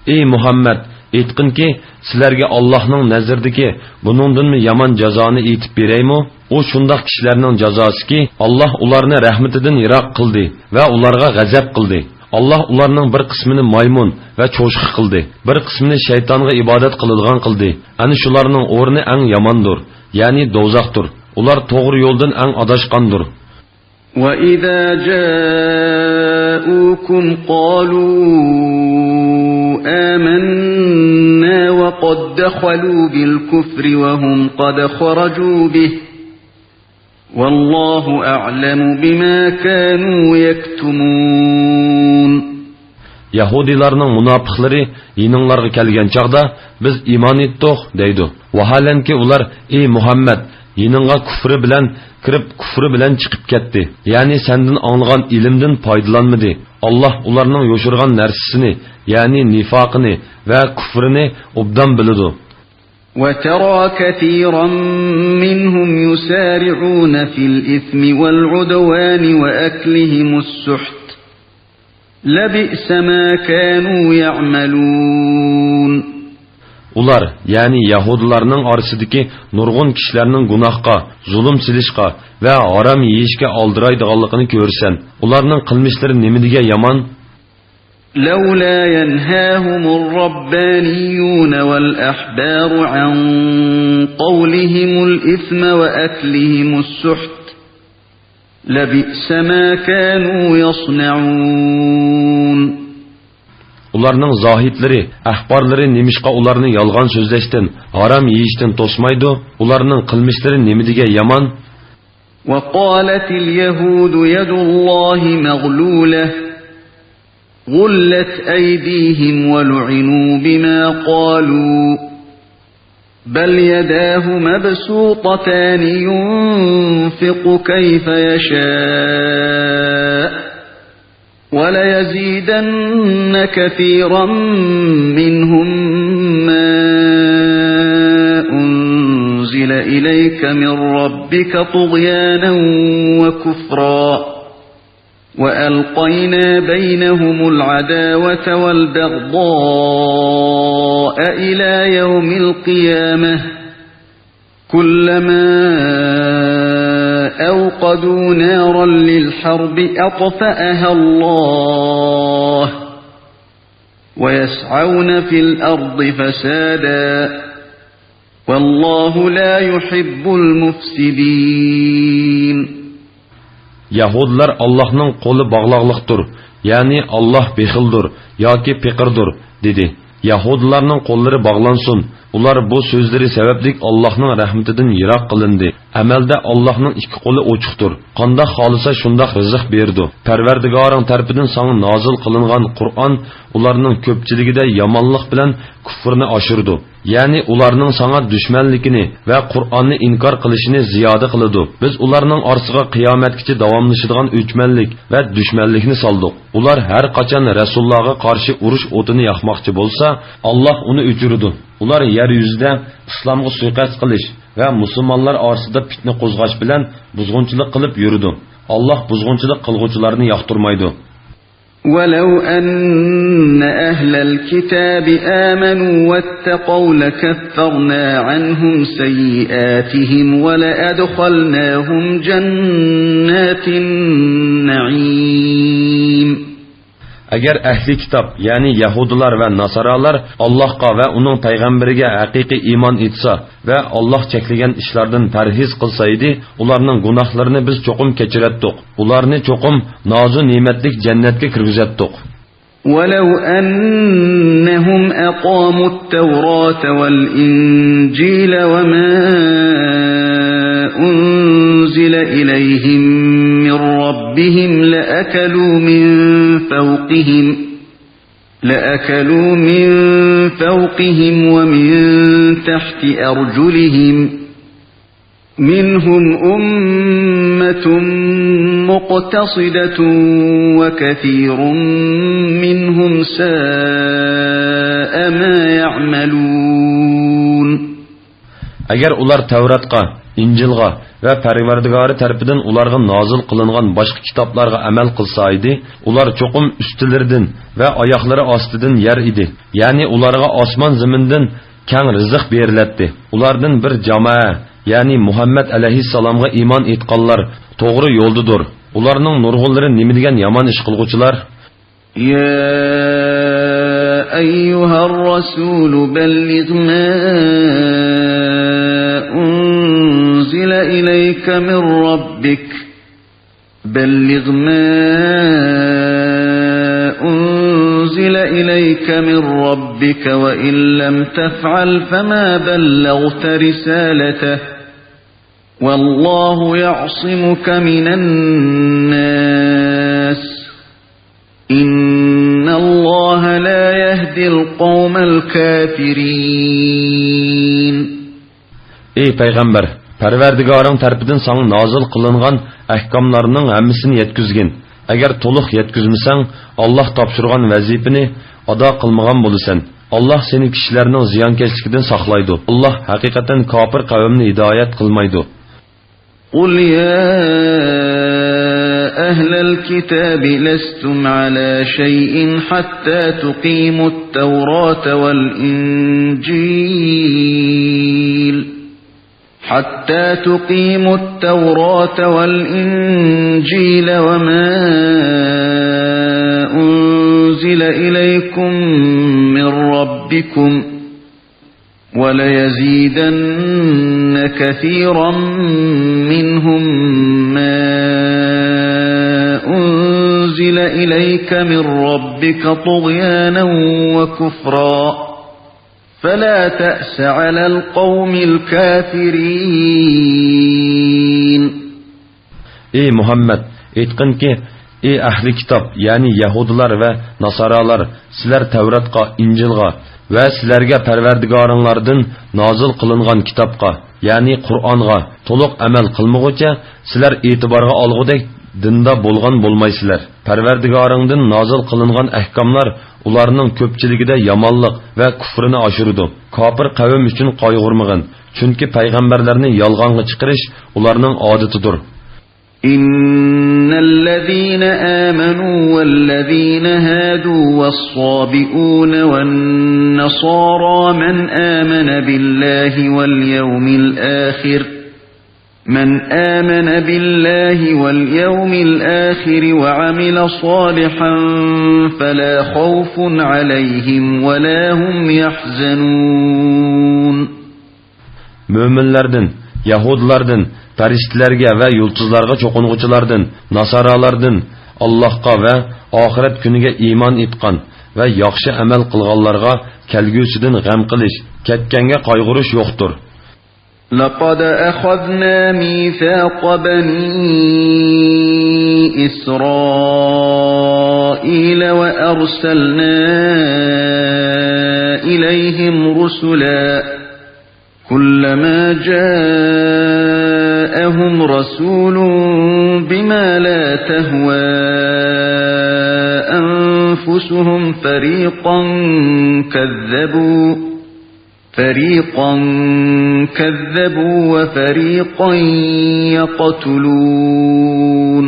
Ey Muhammed, aytqinki, sizlarga Allohning nazirdagi buningdanmi yomon jazoni aytib beraymi? O shundoq kishilarning jazosiki, Alloh ularni rahmatidan yiroq qildi va ularga g'azab qildi. Allah ularning bir qismini maymun va cho'shqa qildi, bir qismini shaytonga ibodat qiladigan qildi. Ana shularning o'rni eng yomondir, ya'ni do'zaxdir. Ular to'g'ri yo'ldan eng adashqandir. وَإِذَا جَاءُوكُمْ قَالُوا آمَنَّا وَقَدْ دَخَلُوا بِالْكُفْرِ وَهُمْ قَدْ خَرَجُوا بِهِ وَاللَّهُ أَعْلَمُ بِمَا كَانُوا يَكْتُمُونَ. Yahudilarning munofiqlari yininglarga kelgan chaqda biz iymon etdik deydi. Vaholanki ular ey Muhammad yiningga kufri bilan kirib kufri bilan chiqib ketdi. Ya'ni sendan anglagan ilmdan foydalanmadi. Alloh ularning yo'shirgan narsasini, ya'ni nifoqini va kufrini obdan biladi. وَتَرَى كَثِيرًا مِّنْهُمْ يُسَارِعُونَ فِي الْإِثْمِ وَالْعُدْوَانِ وَأَكْلِهِمُ السُّحْتَ لَبِئْسَ مَا كَانُوا يَعْمَلُونَ. Ular, yani Yahudilarning orasidagi nurg'un kishilarning gunohga, zulm silishga va harom yeyishga oldiraydiganligini ko'rsan, ularning qilmishlari nimadiga yomon? لولا ينهاهم الربانيون والأحبار عن قولهم الإثم وأكلهم السحت لبئس ما كانوا يصنعون. Ularning zohidlari, ahborlari nimishqa ularni yolg'on so'zlashdan, harom yeyishdan to'smaydi? Ularning qilmishlari nimadiga yomon? وقالت اليهود يد الله مغلولة غلت أيديهم ولعنوا بما قالوا بل يداه مبسوطتان ينفق كيف يشاء وليزيدن كثيرا منهم ما أنزل إليك من ربك طغيانا وكفرا وألقينا بينهم العداوة والبغضاء إلى يوم القيامة كلما أوقدوا نارا للحرب أطفأها الله ويسعون في الأرض فسادا والله لا يحب المفسدين. Yahudilar Allah'ның qo'li bağlaqlıqdır, yani Allah bexildir yoki peqirdir dedi. Yahudilarning qo'llari bağlansın. Ular bu so'zlari sabablik Allah'ның rahmetidan yiroq qilindi. Amalda Allah'ның ikki qo'li ochiqdir. Qanday xolisa shunday rizq berdi. Parvardigoring tarafidan sana nozil qilingan Qur'on ularning ko'pchiligida yomonlik bilan kufrni oshirdi. Ya'ni ularning sana dushmanligini va Qur'onni inkor qilishini ziyoda qiladi. Biz ularning orasiga qiyomatgacha davomlashadigan o'chmanlik va dushmanlikni soldik. Ular har qachon Rasulullohga qarshi urush o'tini yoqmoqchi bo'lsa, Alloh uni o'chirdi. Ular yer yuzida islomga suiqasd qilish va musulmonlar orasida fitna qo'zg'ash bilan buzg'unchilik qilib yurdi. Alloh buzg'unchilik qilguvchilarni yoqtirmaydi. ولو أن أهل الكتاب آمنوا واتقوا لكفرنا عنهم سيئاتهم ولأدخلناهم جنات النعيم. Agar ahli kitob, ya'ni Yahudilar va Nasaralar Allohga va uning payg'ambariga haqiqiy iymon etsa va Alloh cheklagan ishlardan parhez qilsa edi, ularning gunohlarini biz cho'qim kechiratdik. Ularni cho'qim nozu ne'matlik jannatga kirgizatdik. ولو أنهم أقاموا التوراة والإنجيل وما أنزل إليهم من ربهم لأكلوا من فوقهم ومن تحت أرجلهم منهم أمة مقتصدة وكثير منهم ساء ما يعملون. Agar ular Tavratga, Injilga va Parvardigori tarafidan ularga nozil qilingan boshqa kitoblarga amal qilsa edi, ular cho'qim ustilaridan va oyoqlari ostidan yer edi. Ya'ni ularga osmon zamindan keng rizq beriladi. Ulardan bir jamoa, ya'ni Muhammad alayhissalomga iymon etganlar to'g'ri yo'ldadir. Ularning nurg'unlari nima degan yomon ish qilguvchilar? Ya ayyuhar rasul balligh ma unzila ilayka min rabbik balligh ma unzila ilayka min rabbika wa in lam taf'al fama ballaghta risalatahu والله يعصمك من الناس إن الله لا يهدي القوم الكافرين. Ey Peygamber, Parvardigoring tarafidan sana nozil qilingan ahkomlarning hammasini yetkizgin. Agar to'liq yetkizmasang, Alloh topshirgan vazifani ado qilmagan bo'lasan. Allah seni kishilarning ziyonkashligidan saqlaydi. Alloh haqiqatan kofir qavmni hidoyat qilmaydi. قل يا أهل الكتاب لستم على شيء حتى تقيموا التوراة والإنجيل وما أنزل إليكم من ربكم وليزيدن كثيرا منهم ما أنزل إليك من ربك طغيانا وكفرا فلا تأس على القوم الكافرين. Ey Muhammed, aytqin ki, ey ahli kitob, ya'ni Yahudilar va Nasaralar, sizlar Tavratga, Injilga va sizlarga Parvardigoringlardan nozil qilingan kitobga, ya'ni Qur'onga to'liq amal qilmoqcha, sizlar e'tiborga olgudek dinda bo'lgan bo'lmaysizlar. Parvardigoringdan nozil qilingan ahkomlar ularning ko'pchiligida yomonlik va kufrini oshirdi. Kofir qavm uchun qayg'urmag'in, chunki payg'ambarlarni yolg'onga chiqarish ularning odatidir. إن الذين آمنوا والذين هادوا والصابئون والنصارى من آمن بالله واليوم الآخر وعمل صالحا فلا خوف عليهم ولا هم يحزنون. Müminlerden, Yahudilerden, farishtalarga va yulduzlarga cho'qinuvchilardan, nasaralardan, Allohga va oxirat kuniga iymon etgan va yaxshi amal qilganlarga kelgusidan g'am qilish, ketganga qayg'urish yo'qdir. لقد أخذنا ميثاق بني إسرائيل وأرسلنا إليهم رسلا كلما جاءهم رسول بما لا تهوى أنفسهم فريقا كذبوا وفريقا يقتلون.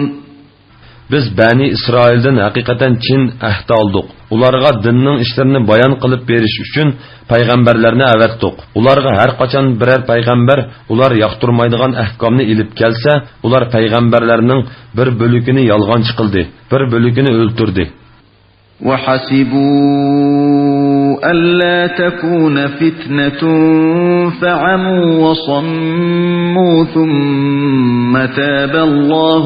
Biz Bani İsrail'den hakikaten Çin ahd aldık. Ularga dinning işlerini bayan qilib berish uchun payg'ambarlarni avatdik. Ularga har qachon birer payg'ambar ular yoqtirmaydigan ahkomni ilib kelsa, ular payg'ambarlarning bir bölükini yolg'onchi qildi, bir bölükini o'ltirdi. وحسبوا ألا تكون فتنة فعموا وصموا ثم تاب الله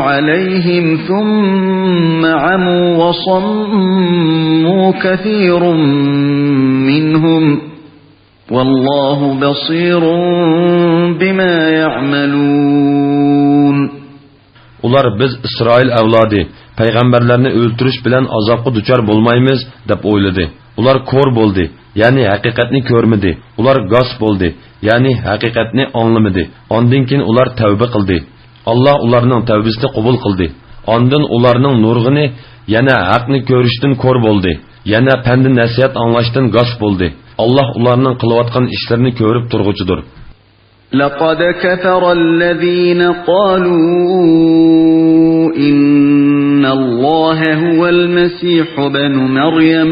عليهم ثم عموا وصموا كثير منهم والله بصير بما يعملون. Ular biz İsrail avlodi payg'ambarlarni o'ltirish bilan azobga duchor bo'lmaymiz deb o'yladi. Ular ko'r bo'ldi, ya'ni haqiqatni ko'rmadi. Ular g'os bo'ldi, ya'ni haqiqatni anglamadi. Ondan keyin ular tavba qildi. Alloh ularning tavbasini qabul qildi. Ondan ularning nurg'ini yana haqni ko'rishdan ko'r bo'ldi. yana pandi nasihat anglashdan g'osh bo'ldi. Alloh ularning qilayotgan ishlarini ko'rib turg'uchidir. لقد كفر الذين قالوا إن الله هو المسيح ابن مريم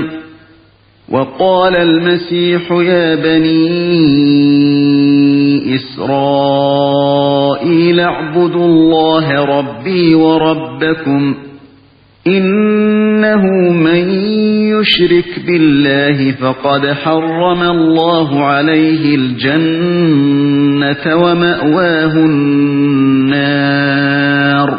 وقال المسيح يا بني إسرائيل اعبدوا الله ربي وربكم إنه من يشرك بالله فقد حرم الله عليه الجنة ومأواه النار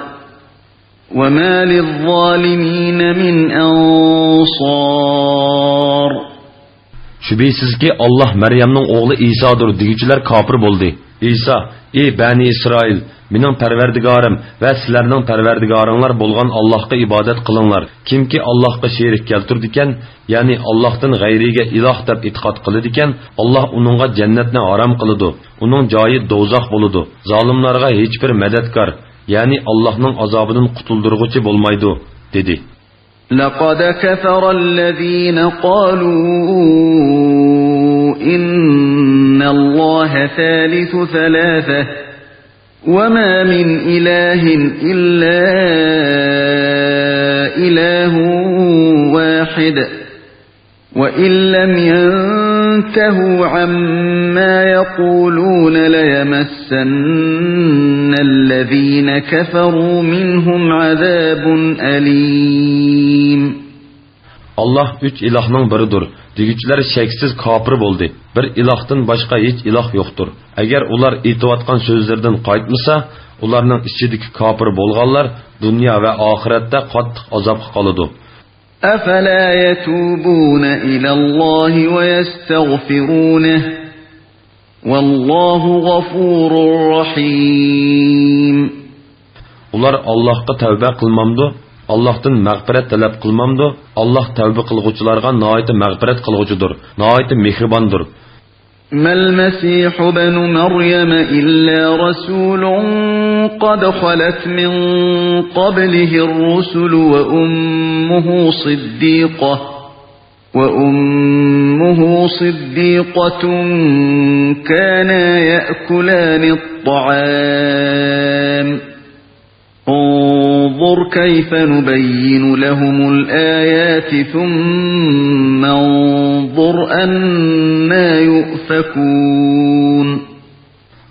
وما للظالمين من أنصار. Şübhəsizki Allah Məryəmnin oğlu İsa'dır deyiciler kafir boldu. İsa, ey Bani İsrail, mening Parvardigorim va sizlarning Parvardigoringlar bo'lgan Allohga ibodat qilinglar. Kimki Allohga sherik keltirdi ekan, ya'ni Allohdan g'ayriga iloh deb e'tiqod qiladi ekan, Alloh uningga jannatni harom qiladi. Uning joyi do'zax bo'ladi. Zolimlarga hech bir madadkor, ya'ni Allohning azobidan qutuldiruvchi bo'lmaydi, dedi. لقد كفر الذين قالوا إن الله ثالث ثلاثة وما من إله إلا إله واحد وإن لم ينتهوا عما يقولون ليمسن الذين كفروا منهم عذاب أليم. Allah üç ilahның biridir. Degüçler şeksiz kafir boldu. Bir ilahdan başka hiç ilah yoktur. Eğer ular etivatkan sözlerden qaytmasa, ularning içideki kafir bolğanlar dünya ve ahirette qattiq azapqa qalıdı. أفلا يتوبون إلى الله ويستغفرونه والله غفور رحيم. Ular Allah'a tövbe kılmamdı, Allah'tan mağfiret talep kılmamdı. Allah tövbe kılgıçılarga nahayet mağfiret kılgıcıdır, nahayet mihribandır. ما المسيح ابن مريم إلا رسول قد خلت من قبله الرسل وأمه صديقة كانا يأكلان الطعام انظر كيف نبين لهم الآيات ثم انظر أنا يؤفكون.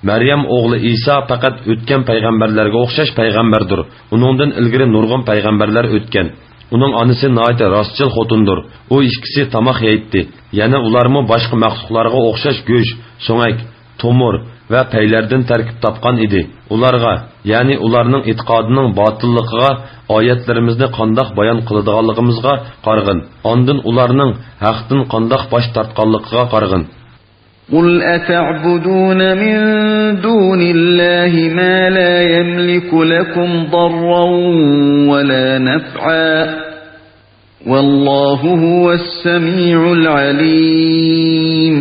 Meryem oğlu İsa fakat ötken peygamberlerge okşaş peygamberdir. Onundan ilgiri nurgun peygamberler ötken. Onun anısı nayet rastçıl xotundur. O ikisi tamak yeyipti. Yani ularmı başka məxluqlarga okşaş göç, soğak, tomur ve peylerden terkip tapkan idi. Ularga, yani ularning itiqadının batıllıqıga, ayetlerimizni qandaq bayan qılıdığanlığımızga qargın. Andın ularning haqdın qandaq baş tartqanlığıga qargın. قل أتعبدون من دون الله ما لا يملك لكم ضرا ولا نفعا والله هو السميع العليم.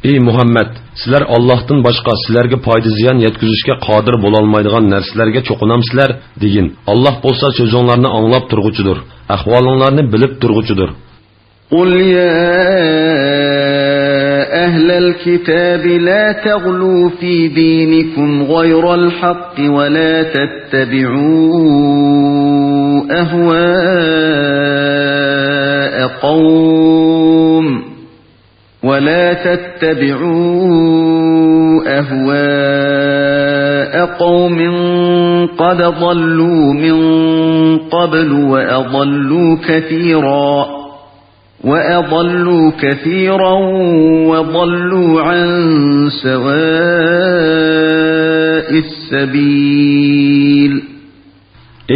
Ey Muhammed, sizler Allah'tan başka sizlerge payda ziyan yetkizishga qodir bo'lalmaydigan narsalarga cho'qinamsizlar degin. Allah bo'lsa so'zinglarni anglab turg'uchidir, ahvolinglarni bilib turg'uchidir. قل يا أهل الكتاب لا تغلوا في دينكم غير الحق ولا تتبعوا أهواء قوم قد ضلوا من قبل وأضلوا كثيرا وضلوا عن سواء السبيل.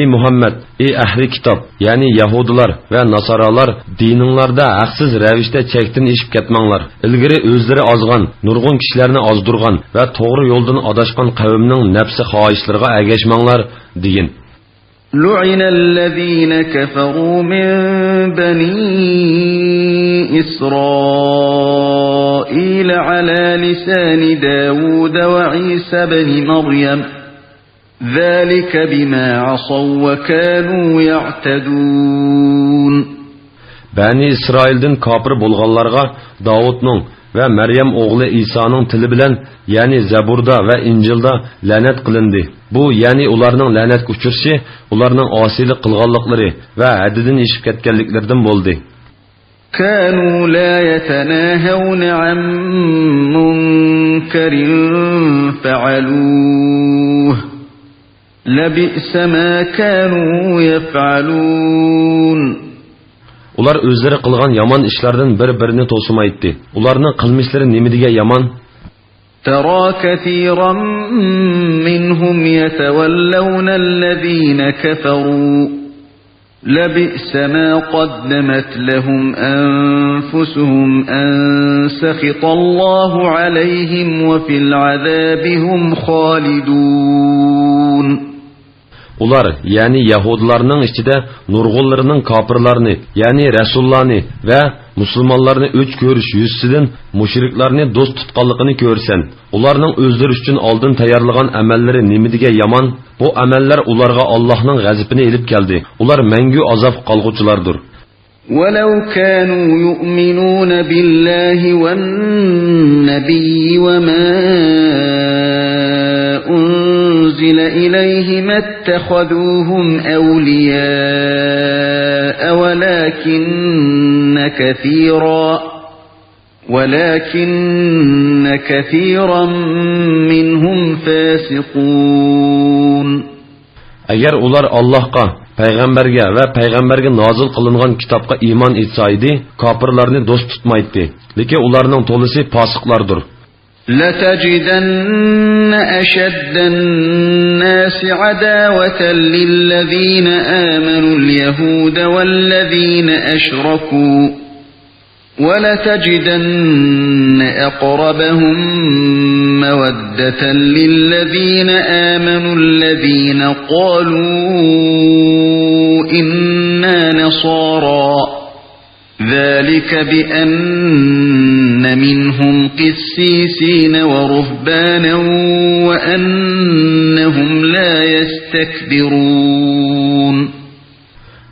Ey Muhammed, ey ahli kitap, yani Yahudilar ve Nasaralar dininglarda haqsiz ravishda chekdan ishib ketmanglar. Ilgari o'zlari ozgan, nurg'un kishilarni ozdurgan va to'g'ri yo'ldan adashgan qavmning nafsi xohishlariga agashmanglar degin. لعن الذين كفروا من بني إسرائيل على لسان داود وعيسى بن مريم ذلك بما عصوا وكانوا يعتدون. Bani İsrail'den kafir bo'lganlarga Davudning ve Meryem oğlu İsa'nın tili bilen, yani Zeburda ve İncil'da lanet kılındı. Bu, yani ularning lanet uçurşi, ularning asilik kılganlıkları ve haddidan işip ketkenliklerden boldu. كانوا لا يتناهون عن منكر فعلوه لبئس ما كانوا يفعلون. Ular özleri kılgan yaman işlerden bir-birini tosumaydı. Ularning qilmishlari nimidiga yaman? ترى كثيرا منهم يتولون الذين كفروا لبئس ما قدمت لهم أنفسهم أن سخط الله عليهم وفي العذاب هم خالدون. Ular, yani Yahudilarning ichida nurg'unlarining kofirlarni, yani Rasullarni va musulmonlarni o'ch ko'rish yuzsidan mushriklarni do'st tutganligini ko'rsan, ularning o'zlari uchun oldin tayyorlagan amallari nimidiga yomon? Bu amallar ularga Allohning g'azabini elib keldi. Ular mangu azob qolg'uvchilardir. ولو كانوا يؤمنون بالله والنبي وما أنزل إليه ما اتخذوهم أولياء ولكن كثيرا منهم فاسقون. Agar ular Allohga, payg'ambarga va payg'ambarga nozil qilingan kitobga iymon etsaydi, kofirlarni do'st tutmaydi. Lekin ularning to'lisi fosiqlardir. لتجدن أشد الناس عداوة للذين آمنوا اليهود والذين أشركوا ولتجدن أقربهم مودة للذين آمنوا الذين قالوا إنا نصارى ذلك بأن منهم قسيسين ورهبانا وأنهم لا يستكبرون.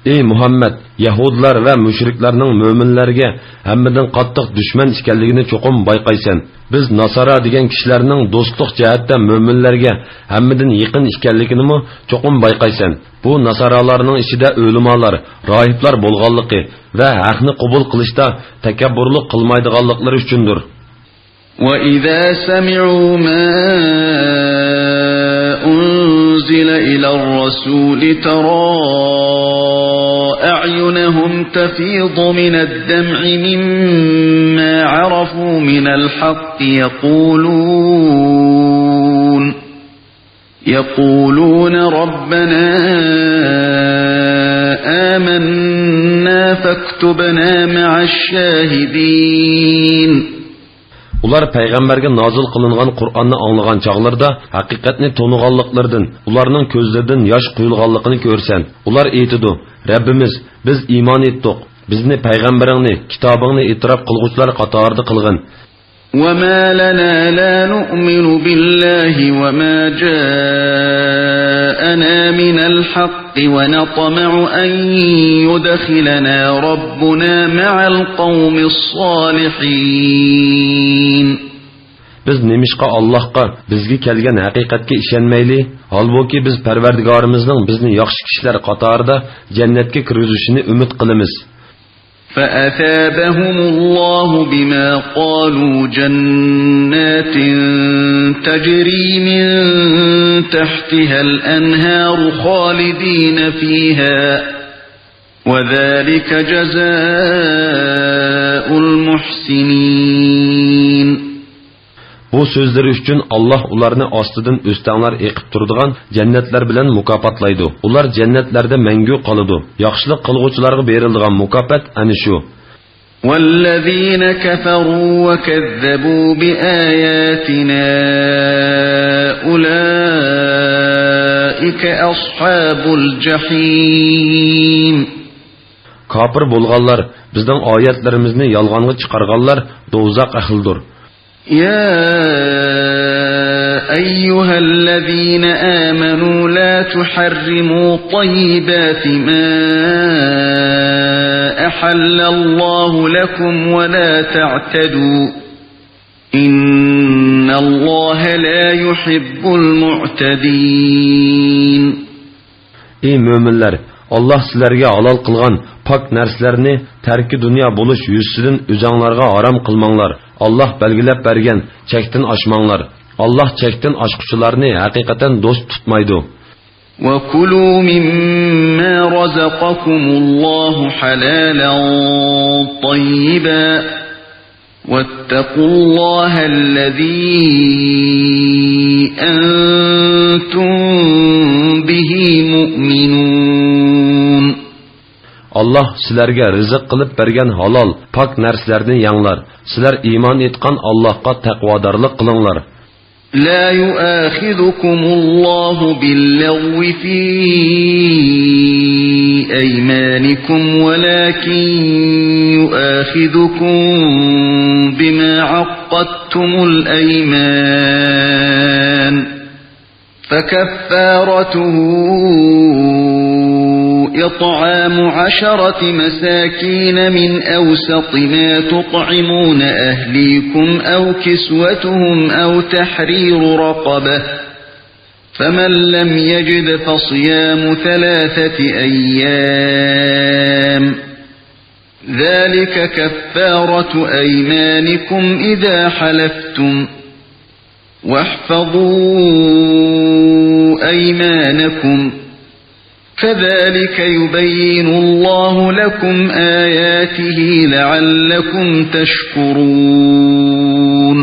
Ey Muhammed, Yahudilar ve müşriklerinin müminlerge hemminden qattiq düşman ekanligini çoqum bayqaysan. Biz Nasara degan kishilarning do'stlik jihatdan müminlerge hemminden yaqin ekanligini mi çoqum bayqaysan. Bu Nasaralarning ichida o'limalar, rohiblar bo'lganligi ve haqni qabul qilishda takabburlik qilmaydiganliklari uchundir. وَإِذَا سَمِعُوا مَا أُنزِلَ إِلَى الرَّسُولِ تَرَى أَعْيُنَهُمْ تَفِيضُ مِنَ الدَّمْعِ مِمَّا عَرَفُوا مِنَ الْحَقِّ يقولون ربنا آمنا فاكتبنا مع الشاهدين. Ular payg'ambarga nozil qilingan Qur'onni anglagan chaqlarda haqiqatni to'niganliklaridan, ularning ko'zlaridan yosh quyilganligini ko'rsan, ular aytidi: Rabbimiz, biz iymon etdik. Bizni payg'ambaringni, kitobingni e'tirof qilguvchilar qatorida qilgin. وَمَا لَنَا لَا نُؤْمِنُ بِاللَّهِ وَمَا جَاءَنَا مِنَ الْحَقِّ وَنَطْمَعُ أَن يُدْخِلَنَا رَبُّنَا مَعَ الْقَوْمِ الصَّالِحِينَ. Biz nemishqa Allohga, bizga kelgan haqiqatga ishonmayli, holbuki biz Parvardigorimizning bizni yaxshi kishilar qatorida jannatga kirgizishini umid qilamiz. فأثابهم الله بما قالوا جنات تجري من تحتها الأنهار خالدين فيها وذلك جزاء المحسنين. Bu sözleri üçün Allah ularını astıdan üstənlar eqib turduğan cennetler bilen mukapatlaydı. Ular cennetlerde mengü qalıdı. Yaxşılıq qılğuçularga berildiğan mukafat ani şu. وَالَّذِينَ كَفَرُوا وَكَذَّبُوا بِآيَاتِنَا أُولَئِكَ أَصْحَابُ الْجَحِيمِ. Kafir bolğanlar, bizden ayetlerimizni yalğanğa çıkarğanlar dozaq ahildir. يا أيها الذين آمنوا لا تحرموا طيبات ما أحل الله لكم ولا تعتدوا إن الله لا يحب المعتدين. Ey müminler, Allah sizlerge halal kılgan pak nerslerini terki dünya buluş yüzsüdün üzanlarga haram kılmanlar. Allah belgilep bergen çektin aşmanlar. Allah çektin aşkıçılarını hakikaten dost tutmaydı. وَكُلُوا مِمَّا رَزَقَكُمُ اللَّهُ حَلَالًا طَيِّبًا وَاتَّقُوا اللَّهَ الَّذِي أَنْتُمْ بِهِ مُؤْمِنُونَ. Allah sizlerge rızık kılıp bergen halal, pak nerslerini yanlar. Sizler iman etkan Allah'a takvadarlık kılınlar. لا يؤاخذكم الله باللغو في أيمانكم ولكن يؤاخذكم بما عقدتم الأيمان فكفارته إطعام 10 مساكين من أوسط ما تطعمون أهليكم أو كسوتهم أو تحرير رقبة فمن لم يجد فصيام 3 أيام ذلك كفارة أيمانكم إذا حلفتم واحفظوا أيمانكم كذلك يبين الله لكم آياته لعلكم تشكرون.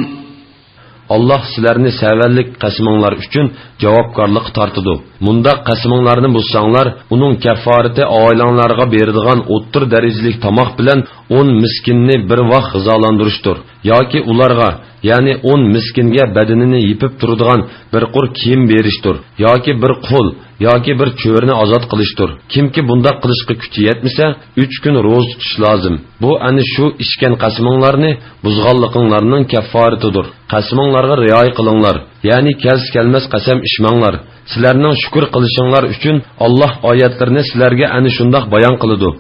Allah sizlerini severlik qasminglar üçün javobgarlik tortidi. Munda qasminglarni buzsanglar, uning kafarati oilanglarga beradigan o'ttir darajalik tomoq bilan 10 miskinni bir vaqt g'izolantirishdir. yoki ularga, ya'ni 10 miskinga badanini yipib turadigan bir qur kiyim berishdir, yoki bir qul yoki bir cho'rni ozod qilishdir. Kimki bunda qilishga kuchi yetmasa, 3 kun ro'za tutish lozim. Bu ani shu ishgan qasminglarni buzganliqinglarning kafaratidir. Qasminglarga rioya qilinglar, ya'ni kelmas qasam ishmanglar. Sizlarning shukr qilishinglar uchun Alloh oyatlarini sizlarga ani shundoq bayon qiladi.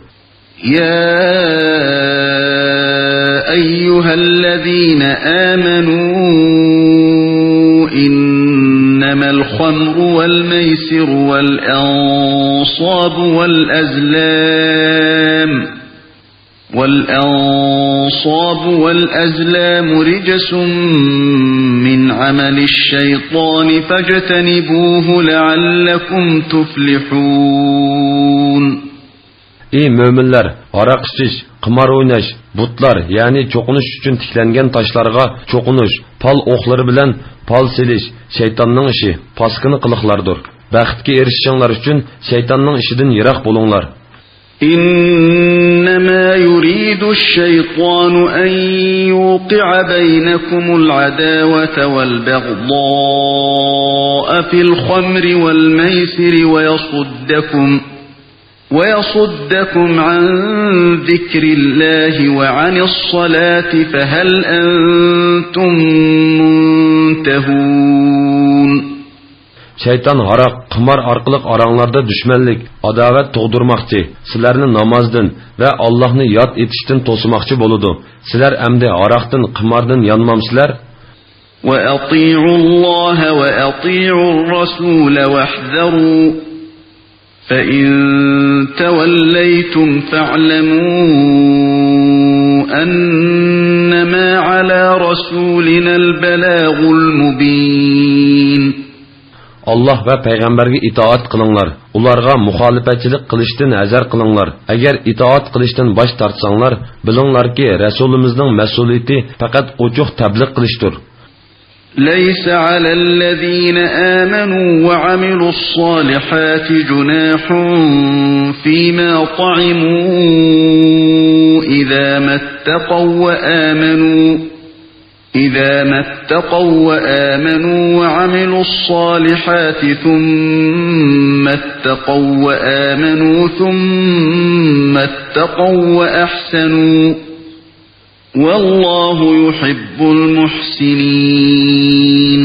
يا أيها الذين آمنوا إنما الخمر والميسر والأنصاب والأزلام رجس من عمل الشيطان فاجتنبوه لعلكم تفلحون. Ey müminler, arak içiş, qimar oynaş, butlar, yani çoqunuş üçün tiklengen taşlarga çoqunuş, pal oqları bilen pal seliş, şeytanның işi, paskını qılıqlardır. Bəxtki erişişinler üçün şeytanның işidin yirak bolunlar. إنما يريد الشيطان أن يوقع بينكم العداوة والبغضاء في الخمر والميسر ويصدكم عن ذكر الله وعن الصلاة فهل أنتم منتهون. Şeytan harak, qimar arqılıq aranglarda düşmanlik, adavet toğdurmaqçı, sizlarni namazdan ve Allah'ni yad etiştin tosumaqçı boludu. Sizler əmdi haraqdan, qimardan yanmamsizlar. وَأَطِيعُوا اللَّهَ وَأَطِيعُوا الرَّسُولَ وَاحْذَرُوا فَإِن تَوَلَّيْتُمْ فَاعْلَمُوا أَنَّمَا عَلَى رَسُولِنَا الْبَلَاغُ الْمُبِينُ. Allah ve peygamberge itaat kılınlar. Ularga muhalifetçilik kılıştın hazar kılınlar. Eğer itaat kılıştın baş tartsanlar, bilinglar ki Resulümüzün mesuliyeti fakat oçuq tebliğ kılıştır. لَيْسَ عَلَى الَّذ۪ينَ آمَنُوا وَعَمِلُوا الصَّالِحَاتِ جُنَاحٌ فِيمَا طَعِمُوا إِذَا مَا اتَّقَوْا وَآمَنُوا وَعَمِلُوا الصَّالِحَاتِ ثُمَّ اتَّقَوْا وَآمَنُوا ثُمَّ اتَّقَوْا وَأَحْسَنُوا وَاللّٰهُ يُحِبُّ الْمُحْسِنِينَ.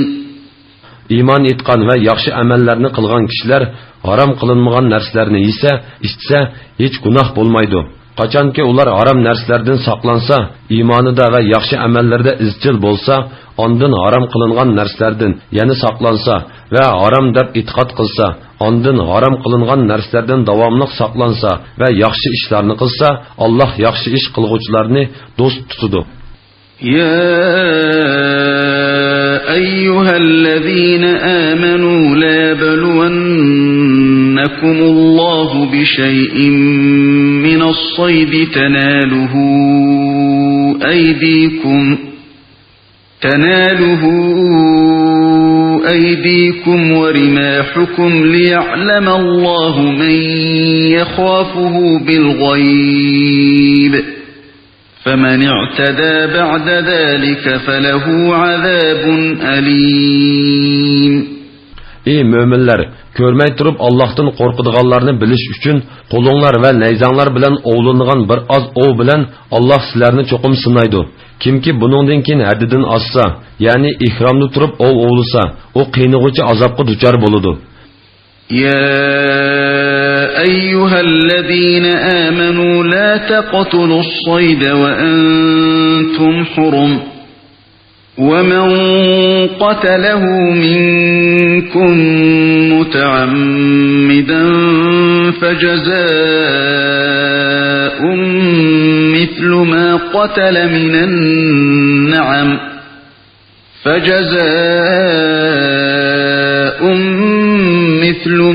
İman etkan ve yaxşı əməllərini qılğan kişiler haram qılınmağan nərslərini yese, içse hiç günah bolmaydı. Qachonki ular harom narsalardan saqlansa, iymonida va yaxshi amallarda izchil bo'lsa, ondan harom qilingan narsalardan yana saqlansa va harom deb e'tiqod qilsa, ondan harom qilingan narsalardan davomli saqlansa va yaxshi ishlarni qilsa, Alloh yaxshi ish qilguvchilarni do'st tutadi. يا أيها الذين آمنوا لا يبلونكم الله بشيء من الصيد تناله أيديكم ورماحكم ليعلم الله من يخافه بالغيب فمن اعتدى بعد ذلك فله عذاب أليم. Ey müminler, görmey turup Allah'tan korkuduğanlarını biliş üçün kolunlar ve neyzanlar bilen oğlunğan bir az ov bilen Allah sizlerini çokum sınaydı. Kimki bunundan kin hadidin azsa, yani ihramda turup ov oğlusa, o kıynıgıcı azapkı duçar boludu. يا أيها الذين آمنوا لا تقتلوا الصيد وأنتم حرم ومن قتله منكم متعمدا فجزاء مثل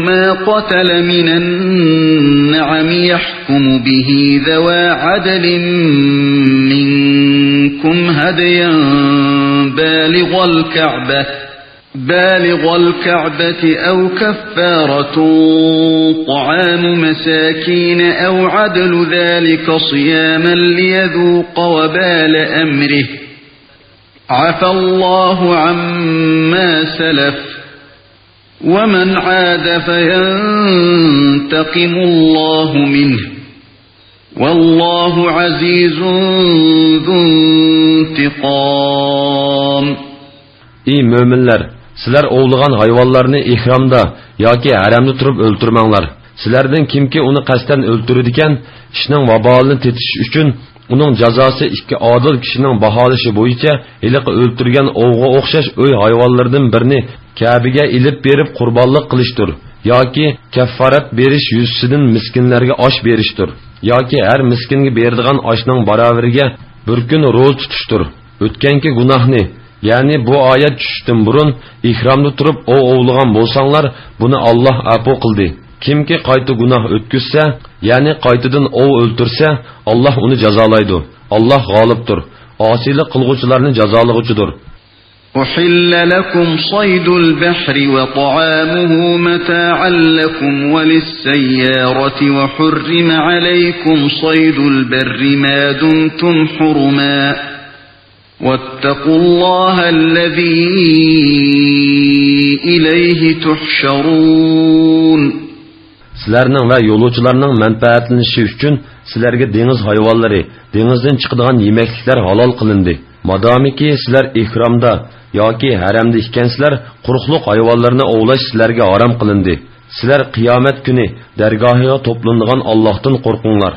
ما قتل من النعم يحكم به ذوى عدل منكم هديا بالغ الكعبة أو كفارة طعام مساكين أو عدل ذلك صياما ليذوق وبال أمره عفى الله عما سلف ومن عاد فينتقم الله منه والله عزيز ذو انتقام. Ey müminler, sizler oğluğan hayvanlarını ihramda yoki haramda turib öldürmanglar. Sizlerden kimki onu qasdan öldürüdiken ishning vabolini tetish uchun uning jazosi ikki adil kishining baholishi bo'yicha iliqi o'ltirgan ovga o'xshash o'y hayvonlardan birini Kabe'ga ilib berib qurbonlik qilishdir yoki kaffarat berish yuzsidan miskinlarga osh berishdir yoki har miskinga beradigan oshning baravariga bir kun ro'za tutishdir. O'tganki gunohni, ya'ni bu oyat tushishdan burun ihramda turib ovlagan bo'lsanglar, buni Alloh afo qildi. Kimki qayta gunoh o'tkazsa, ya'ni qaytadan o'ltirsa, Alloh uni jazolaydi. Alloh g'olibdir. Osiylik qilguvchilarni jazolayguchidir. أحل لكم صيد البحر وطعامه متاعا لكم وللسيارة وحرم عليكم صيد البر ما دمتم حرما واتقوا الله الذي إليه تحشرون. Sizlerning va yo'lovchilarning manfaatlanishi uchun sizlarga dengiz hayvonlari, dengizdan chiqadigan yemekliklar halol qilindi. Madomiki sizlar ihramda yoki haramda ekansizlar, quruqliq hayvonlarni ovlash sizlarga harom qilindi. Sizlar qiyomat kuni dargohiga to'planadigan Allohdan qo'rqinglar.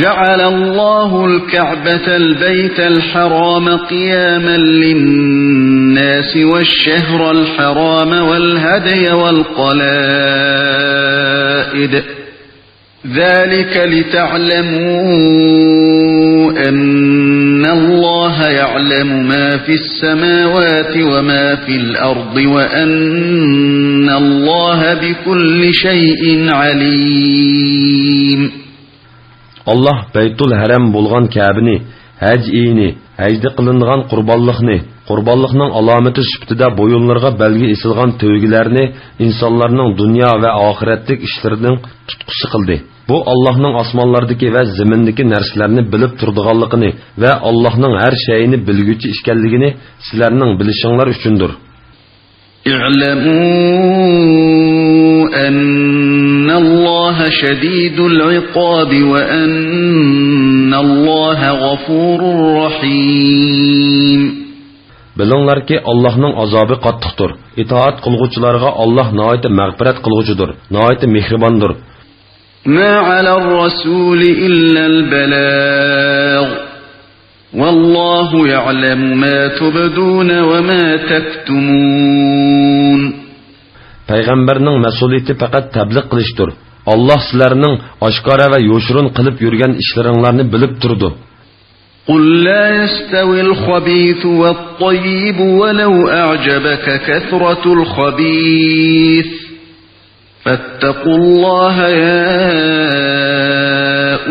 جعل الله الكعبة البيت الحرام قياما للناس والشهر الحرام والهدي والقلائد ذلك لتعلموا أن الله يعلم ما في السماوات وما في الأرض وأن الله بكل شيء عليم. Allah Beytul Haram bo'lgan Ka'bani, haj eyini, hajda qilingan qurbonlikning alomati sifatida bo'yinlarga belgi esilgan to'ygilarni insonlarning dunyo va oxiratlik ishlarining tutqusi qildi. Bu Allohning osmonlardagi va zamindagi narsalarni bilib turadiganligini va Allohning har shayini bilguchi ekanligini sizlarning bilishinglar uchundir. اعلموا أن الله شديد العقاب وأن الله غفور رحيم. Bilinglar ki Allah'ның azabı qattiqdir. İtaat qılğuchilarga Allah nəhayət məğfirət qılğuchidir, nəhayət mehribandır. ما على الرسول إلا البلاغ والله يعلم ما تبدون وما تكتمون. Payg'ambarning mas'uliyati faqat tabliq qilishdir. Alloh sizlarning oshkora va yo'shirin qilib yurgan ishlaringlarni bilib turdi. قل لا يستوي الخبيث والطيب ولو أعجبك كثرة الخبيث فاتقوا الله يا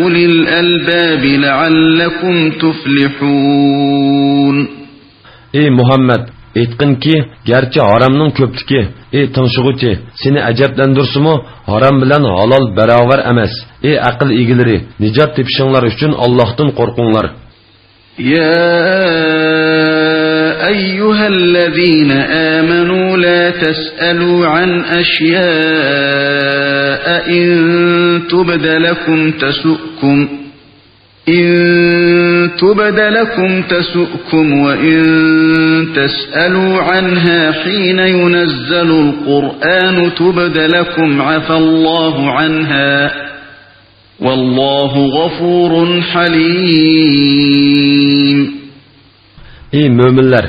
أولي الألباب لعلكم تفلحون. Ey Muhammad, aytqinki, garchi haromning ko'pligi, ey tinchig'uchi, seni ajablandirsa-mu, harom bilan halol barobar emas. Ey aql egilari, nijot tepishinglar uchun Allohdan qo'rqinglar. يا أيها الذين آمنوا لا تسألوا عن أشياء إن تبد لكم تسؤكم وإن تسألوا عنها حين ينزل القرآن تبد لكم عفى الله عنها والله غفور حليم. Ey mo'minlar,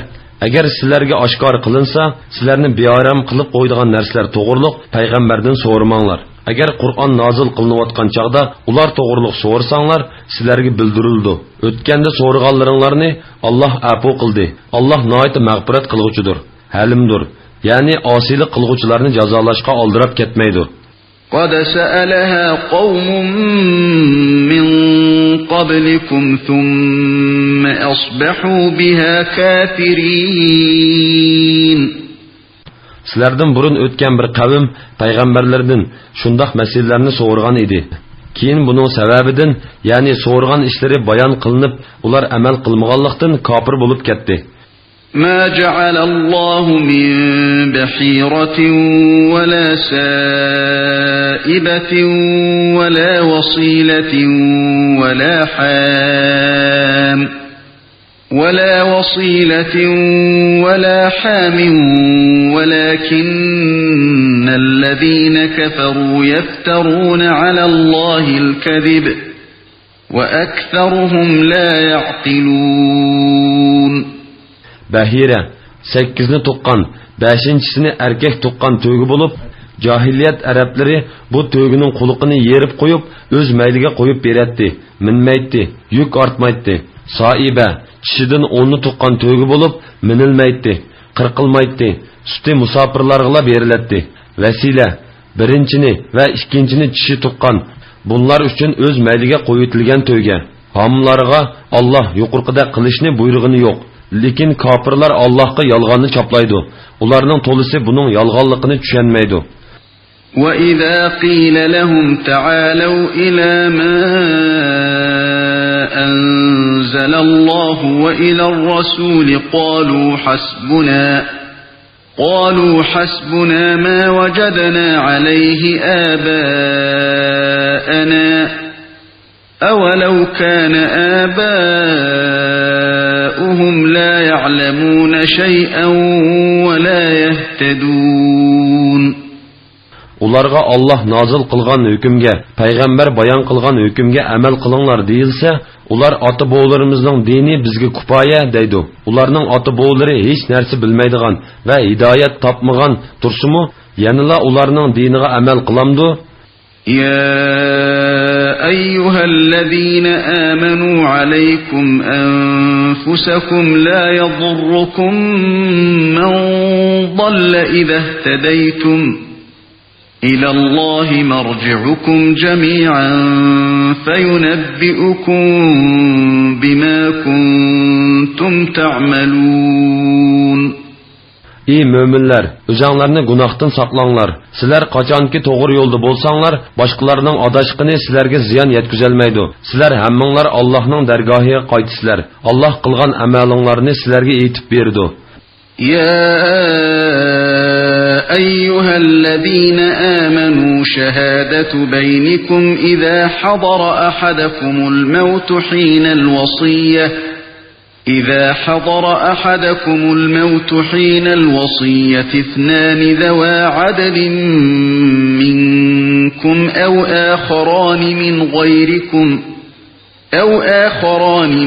agar sizlarga oshkor qilinsa, sizlarni beoram qilib qo'ydigan narsalar to'g'riliq payg'ambardan so'ramanglar. Agar Qur'on nozil qilinayotgan chaqda ular to'g'riliq so'rsanglar, sizlarga bildirildi. O'tganda so'rganlaringlarni Alloh afu qildi. Alloh nihoyat mag'firat qilguvchidir, halimdir. Ya'ni osiylik qilguvchilarni jazolashga oldirib ketmaydi. قد سألها قوم من قبلكم ثم أصبحوا بها كافرين. Sizlardan burun o'tgan bir qavm payg'ambarlardan shundoq masalalarni so'rgan edi. Keyin buning sababidan, ya'ni so'rgan ishlari bayon qilinib, ular amal qilmaganlikdan kofir bo'lib ketdi. ما جعل الله من بحيرة ولا سائبة ولا وصيلة ولا حام ولكن الذين كفروا يفترون على الله الكذب وأكثرهم لا يعقلون. Bahira 8ni tuqqan, 5-chisini erkak tuqqan to'gi bo'lib, jahiliyat arablari bu to'gining quliqini yerib qo'yib, o'z mayliga qo'yib beradi, minmaydi, yuk ortmaydi. Saiba kishidan 10ni tuqqan to'gi bo'lib, minilmaydi, qirqilmaydi, suti musofirlarga beriladi. Vasila 1-chini va 2-chini kishi tuqqan. Bunlar uchun o'z mayliga qo'yitilgan to'yga. Homlarga Alloh yuqorqida qilishni buyrug'ini yo'q. Lekin kofirlar Allohga yolg'onni chaplaydi. Ularning to'lisi buning yolg'onligini tushunmaydi. وَإِذَا قِيلَ لَهُمْ تَعَالَوْا إِلَى مَا أَنزَلَ اللَّهُ وَإِلَى الرَّسُولِ قَالُوا حَسْبُنَا مَا وَجَدْنَا عَلَيْهِ آبَاءَنَا أَوَلَوْ كَانَ آباؤهم لا يعلمون شيئا ولا يهتدون. Ularga Allah nazil qilgan hukmga, payg'ambar bayon qilgan hukmga amal qilinglar deyilsa, ular ota-bovlarimizning dini bizga kifoya deydi. Ularning ota-bovlari hech narsa bilmaydigan va hidoyat topmagan tursimu, yanala ularning diniga amal qilamdi. يا أيها الذين آمنوا عليكم أنفسكم لا يضركم من ضل إذا اهتديتم إلى الله مرجعكم جميعا فينبئكم بما كنتم تعملون. Ey möminler, özüңlarni günahdan saqlanglar. Sizler qachonki to'g'ri yo'lda bo'lsanglar, boshqalarning adashqini sizlarga ziyon yetkazolmaydi. Sizler hammanglar Allohning dargohiga qaytisizlar. Alloh qilgan amalinglarni sizlarga aytib berdi. يا أيها الذين آمنوا شهادة بينكم إذا حضر أحدكم الموت إذا حضر أحدكم الموت حين الوصية اثنان ذوى عدل منكم أو آخران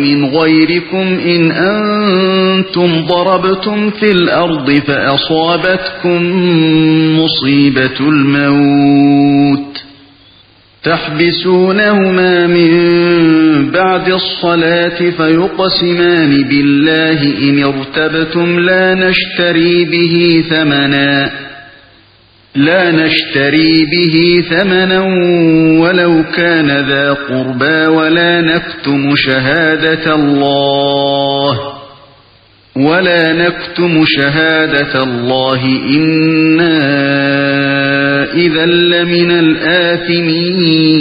من غيركم إن أنتم ضربتم في الأرض فأصابتكم مصيبة الموت تحبسونهما من بعد الصلاة فيقسمان بالله إن ارتبتم لا نشتري به ثمنا ولو كان ذا قربى ولا نكتم شهادة الله إنا إذا لمن الآثمين.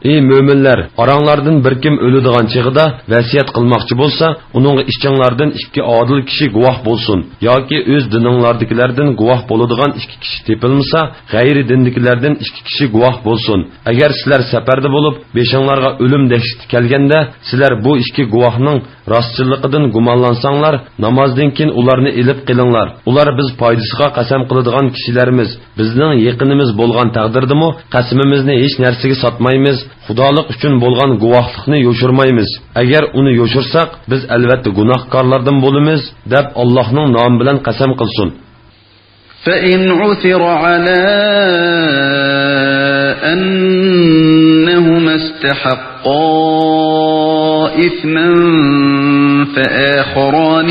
Ey müminler, aranglardan bir kim ölüdigan çığıda vasiyat qilmoqchi bo'lsa, uning ishchinglardan ikki adil kishi guvoh bo'lsin yoki o'z dininglardagilardan guvoh bo'ladigan ikki kishi tepilmasa, g'ayri dindagilardan ikki kishi guvoh bo'lsin. Agar sizlar safarda bo'lib, beshinglarga o'lim dahshati kelganda, sizlar bu ikki guvohning rostchilligidan gumonlansanglar, namozdan keyin ularni ilib qilinglar. Ular biz foydasiga qasam qiladigan kishilarimiz, bizning yaqinimiz bo'lgan taqdirdimi, qasamimizni hech narsaga sotmaymiz. Xudolik uchun bo'lgan guvohlikni yo'shirmaymiz. Agar uni yo'shirsak, biz albatta gunohkorlardan bo'lamiz, deb Allohning nomi bilan qasam qilsin. فَإِنْ عُثِرَ عَلَى أَنَّهُمَا اسْتَحَقَّا إِثْمًا فَآخَرَانِ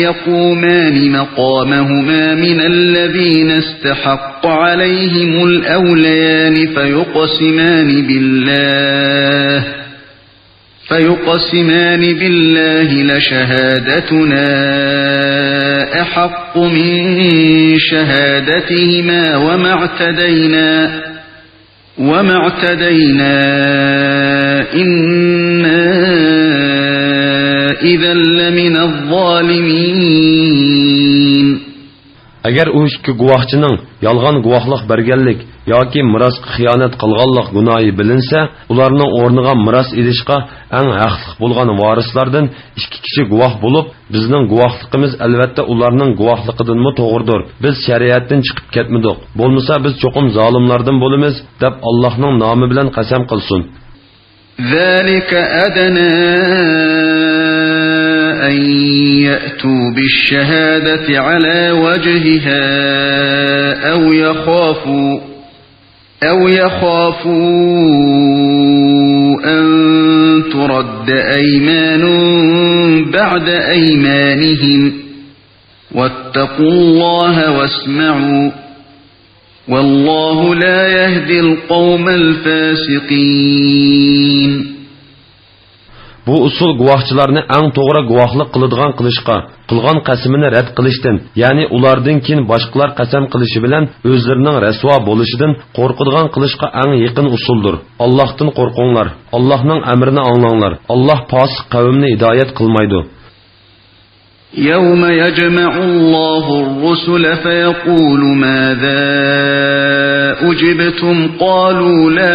يقومان مقامهما من الذين استحق عليهم الأوليان فيقسمان بالله لشهادتنا أحق من شهادتهما وما اعتدينا إنا إذا لمن الظالمين. Agar u ikki guvohchining yolg'on guvohlik berganlik yoki mirosga xiyonat qilganlik gunohi bilinsa, ularning o'rniga miros ilishga eng haqli bo'lgan varislardan ikki kishi guvoh bo'lib, bizning guvohligimiz albatta ularning guvohligidanmi to'g'ridir. Biz shariatdan chiqib ketmadik. Bo'lmasa biz cho'qim zolimlardan bo'lamiz, deb Allohning nomi bilan qasam qilsin. ذلك أدنى أن يأتوا بالشهادة على وجهها أو يخافوا أن ترد أيمان بعد أيمانهم واتقوا الله واسمعوا والله لا يهدي القوم الفاسقين. Bu usul guvohchilarni eng to'g'ri guvohlik qiladigan qilishqa, qilgan qasamini rad qilishdan, ya'ni ulardan keyin boshqalar qasam qilishi bilan o'zlarining rasvo bo'lishidan qo'rqadigan qilishqa eng yaqin usuldir. Allohdan qo'rqinglar, Allohning amrini anglanglar. Alloh fosiq qavmni hidoyat qilmaydi. يوم يجمع الله الرسل فيقول ماذا أجبتم قالوا لا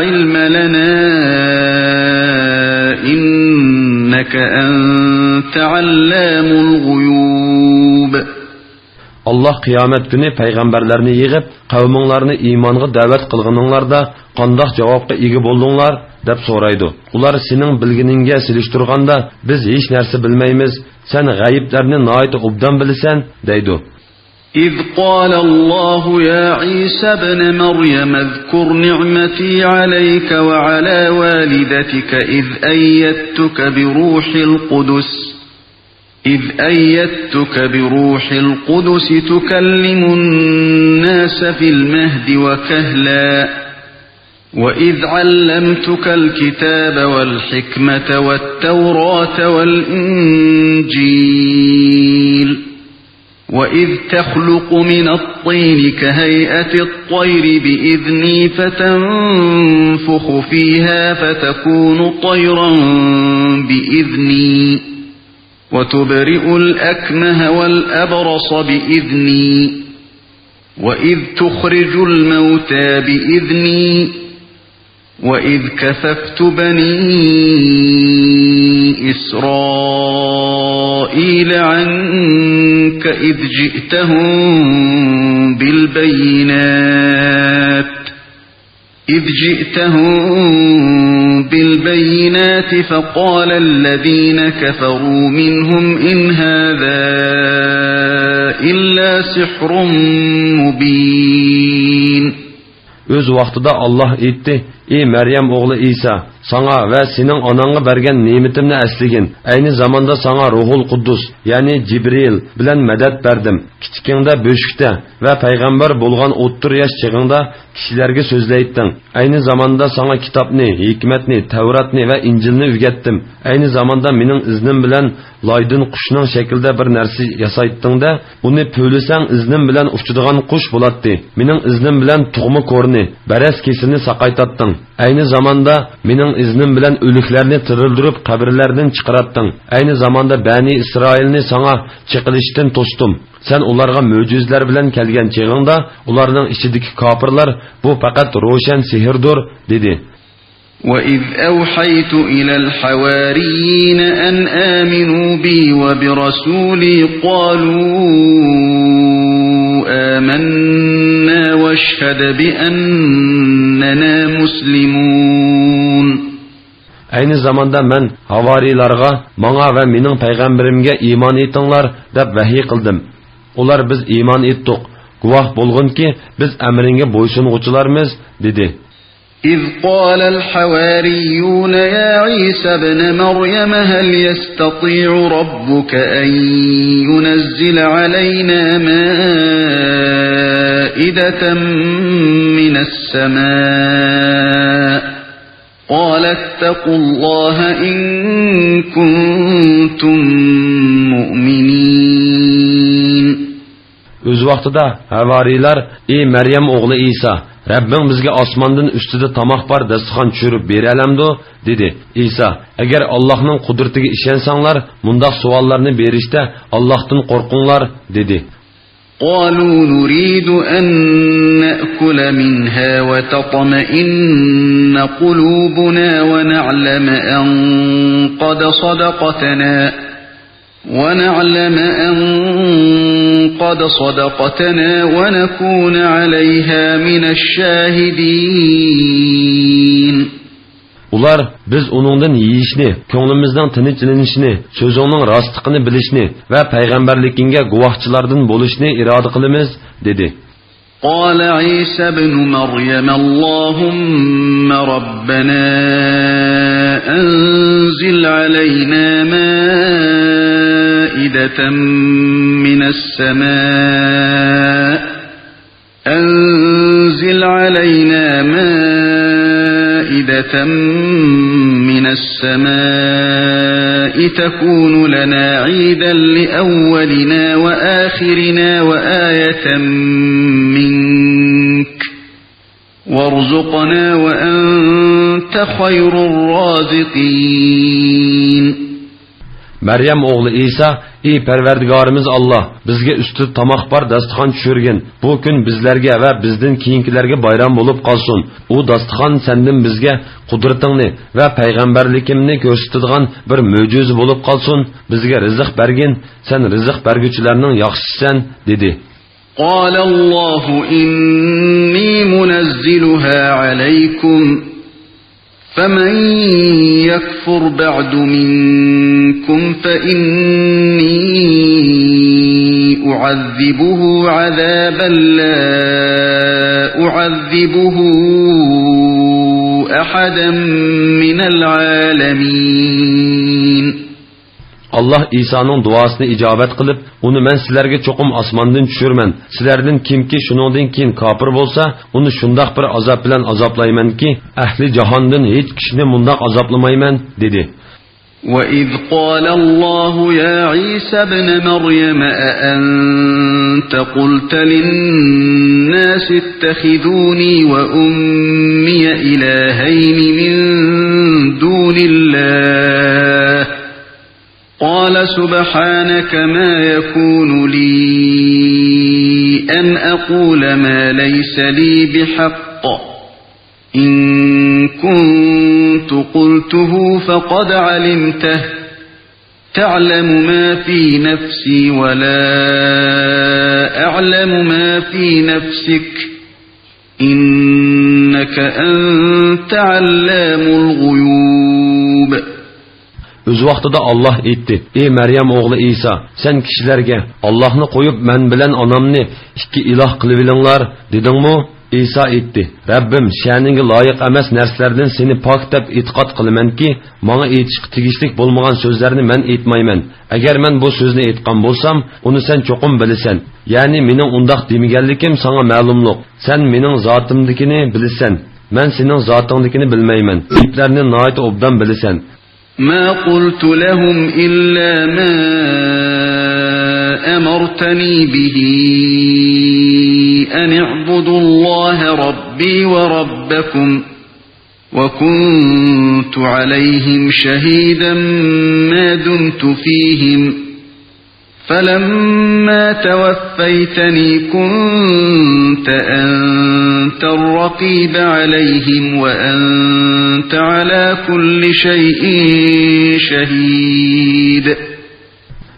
علم لنا إنك أنت علام الغيوب. Allah qiyomat kuni payg'ambarlarni yig'ib, qavminglarni iymonga da'vat qilganinglarda qandoq javobga ega bo'ldinglar deb so'raydi. Ular sening bilginingga silishtirganda biz hech narsa bilmaymiz, sen g'ayiblarni nihoyat obdan bilasan deydi. إذ قال الله يا عيسى ابن مريم اذكر نعمتي عليك وعلى والدتك إذ أيدتك بروح القدس تكلم الناس في المهد وكهلا وإذ علمتك الكتاب والحكمة والتوراة والإنجيل وإذ تخلق من الطين كهيئة الطير بإذني فتنفخ فيها فتكون طيرا بإذني وتبرئ الأكمه والأبرص بإذني وإذ تخرج الموتى بإذني وإذ كففت بني إسرائيل عنك إذ جئتهم بالبينات فقال الذين كفروا منهم إن هذا إلا سحر مبين. Öz vaqtida Allah aytdi: "Ey Maryam o'g'li Isa, sana va sening onangga bergan ne'matimni asligin. Ayni zamonda sana Ruhul Quddus, ya'ni Jibril bilan madad berdim. Kichikingda bo'shikda va payg'ambar bo'lgan 30 yosh chig'ingda kishilarga so'zlaytding. Ayni zamonda sana kitobni, hikmatni, Tavratni va Injilni o'rgatdim. Ayni zamonda mening iznim bilan loydin qushning shaklida bir narsa yasaytdingda, buni pöylisang iznim bilan uchadigan qush bo'ladi. Mening iznim bilan tug'ma ko'rni, baras kesilni saqaytatding. Ayni zamonda mening iznim bilan o'liklarni tirildirib qabrlardan chiqaratding. Ayni zamonda Bani Isroilni sana chiqilishdan to'sdim. Sen ularga mo'jizlar bilan kelgan chig'ingda ularning ichidagi kofirlar bu faqat ro'shan sehrdir dedi. وَإِذْ أَوْحَيْتُ إِلَى الْحَوَارِيِّينَ أَنْ آمِنُوا بِي وَبِرَسُولِي قَالُوا آمَنَّا وَاشْهَدْ بِأَنَّنَا مُسْلِمُونَ. Aynı zamanda men havarilarga, manga ve mening payg'ambarimga iymon etinglar deb vahiy qildim. Ular biz iymon etdik. Guvoh bo'lgunki biz amringga bo'ysunuvchilarmiz dedi. إذ قال الحواريون يا عيسى ابن مريم هل يستطيع ربك أن ينزل علينا مائدة من السماء قال اتقوا الله إن كنتم مؤمنين. Öz vaqtida havarilar: "Ey Maryam o'g'li İsa, Rabbim bizga osmondan ustida tomoq bor dasturxon tushirib beralamdi" dedi. İsa: "Agar Allohning qudratiga ishonsanglar, mundaq savollarni berishda Allohdan qo'rqinglar" dedi. قالوا نريد أن نأكل منها وتطمئن قلوبنا ونعلم أن قد صدقتنا ونكون عليها من الشاهدين. Ular biz onundan yeyishni, ko'nglimizning tinchlanishini, so'zingning rostligini bilishni va payg'ambarligingga guvohchilardan bo'lishni iroda qilamiz dedi. قال عيسى ابن مريم اللهم ربنا أنزل علينا مائدة من السماء تكون لنا عيدا لأولنا وآخرنا وآية منك وارزقنا وأنت خير الرازقين. Maryam o'g'li İsa: "Ey Parvardigorimiz Alloh, bizga usti tomoq bor dasturxon tushirgin. Bu kun bizlarga va bizdan keyingilarga bayram bo'lib qolsin. U dasturxon sendan bizga qudratingni va payg'ambarligingni ko'rsatadigan bir mo'jiza bo'lib qolsin. Bizga rizq bergin. Sen rizq berguvchilarning yaxshisisan" dedi. قال الله إني منزلها عليكم فمن يكفر بعد منكم فإني أعذبه عذابا لا أعذبه أحدا من العالمين. Allah İsa'nın duasını icabet kılıp, onu men sizlerge çokum asmandan düşürmen. Sizlerden kimki şunundan keyin kafir bolsa, onu şundak bir azap bilen azaplayman ki, ehli cahandan hiç kişini mundak azaplamayman, dedi. وَإِذْ قَالَ اللَّهُ يَا عِيسَى ابْنَ مَرْيَمَ أَأَنْتَ قُلْتَ لِلنَّاسِ اتَّخِذُونِي وَأُمِّيَ إِلَٰهَيْنِ مِنْ دُونِ اللَّهِ قال سبحانك ما يكون لي أن أقول ما ليس لي بحق إن كنت قلته فقد علمته تعلم ما في نفسي ولا أعلم ما في نفسك إنك أنت علام الغيوب. Öz vaqtida Allah aytdi: "Ey Maryam o'g'li Isa, sen kishilarga Allohni qo'yib men bilan onamni ikki iloh qilib olinglar" dedingmi? İsa aytdi: "Rabbim, sha'ninga loyiq emas narsalardan seni pok deb e'tiqod qilamanki, menga aytishga tegishlik bo'lmagan so'zlarni men aytmayman. Agar men bu so'zni aytgan bo'lsam, uni sen cho'qim bilasan. Ya'ni mening undoq demaganligim senga ma'lumliq. Sen mening zotimdikini bilasan. Men sening zotingdikini bilmayman. Gaplarni nihoyat obdan bilasan." ما قلت لهم إلا ما أمرتني به أن اعبدوا الله ربي وربكم وكنت عليهم شهيدا ما دمت فيهم فلما توفيتني كنت أنت الرقيب عليهم وأنت على كل شيء شهيد.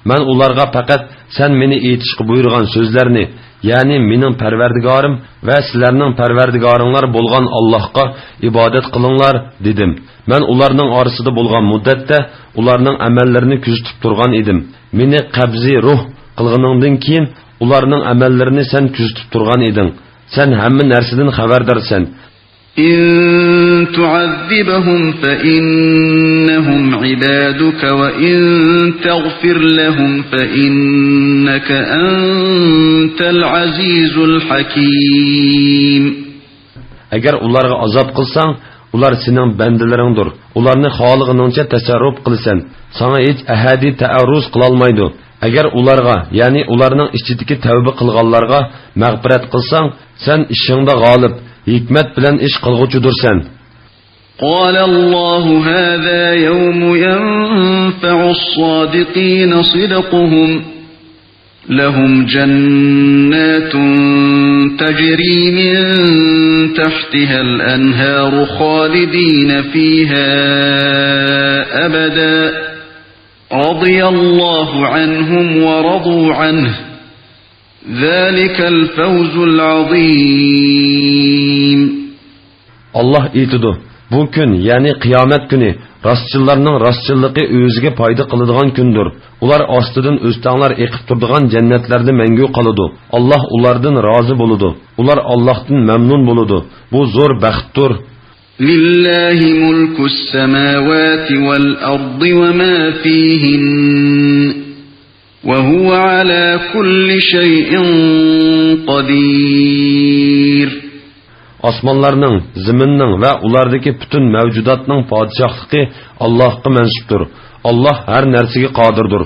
من ularga faqat sen meni aytishga buyurgan so'zlarni, ya'ni mening Parvardigorim va sizlarning Parvardigoringlar bo'lgan Allohga ibodat qilinglar dedim. Men ularning orasida bo'lgan muddatda ularning amallarini kuzatib turgan edim. Meni qabzi ruh qilganingdan keyin ularning amallarini sen kuzatib turgan eding. Sen hamma narsadan xabardorsan. إن تعذبهم فإنهم عبادك وإن تغفر لهم فإنك أنت العزيز الحكيم. Agar ularga azob qilsang, ular sening bandalaringdir. Ularni xolig'ingcha tasarruf qilsan. Sana hech ahadi ta'arruz qila olmaydi. Agar ularga, ya'ni ularning ichidagi tavba qilganlarga mag'firat qilsang, sen ishingda g'olib, hikmat bilan ish qilg'uchidirsan. قال الله هذا يوم ينفع الصادقين صدقهم لهم جنات تجري من تحتها الأنهار خالدين فيها أبدا رضي الله عنهم ورضوا عنه ذلك الفوز العظيم. Allah aytidi: bu kun, ya'ni qiyomat kuni rostchilarning rostchilligi o'ziga foyda qiladigan kundir. Ular ostidan o'stanglar eqib turadigan jannatlarda mangu qoladi. Alloh ulardan rozi bo'ladi. Ular Allohdan mamnun bo'ladi. Bu zo'r baxtdir. Lillahi mulkus samawati wal ardi wa ma fihin wa huwa ala kulli shay'in qadir. Osmonlarning, zaminning va ulardagi butun mavjudotning podshohligi Allohga mansubdir. Alloh har narsaga qodirdir.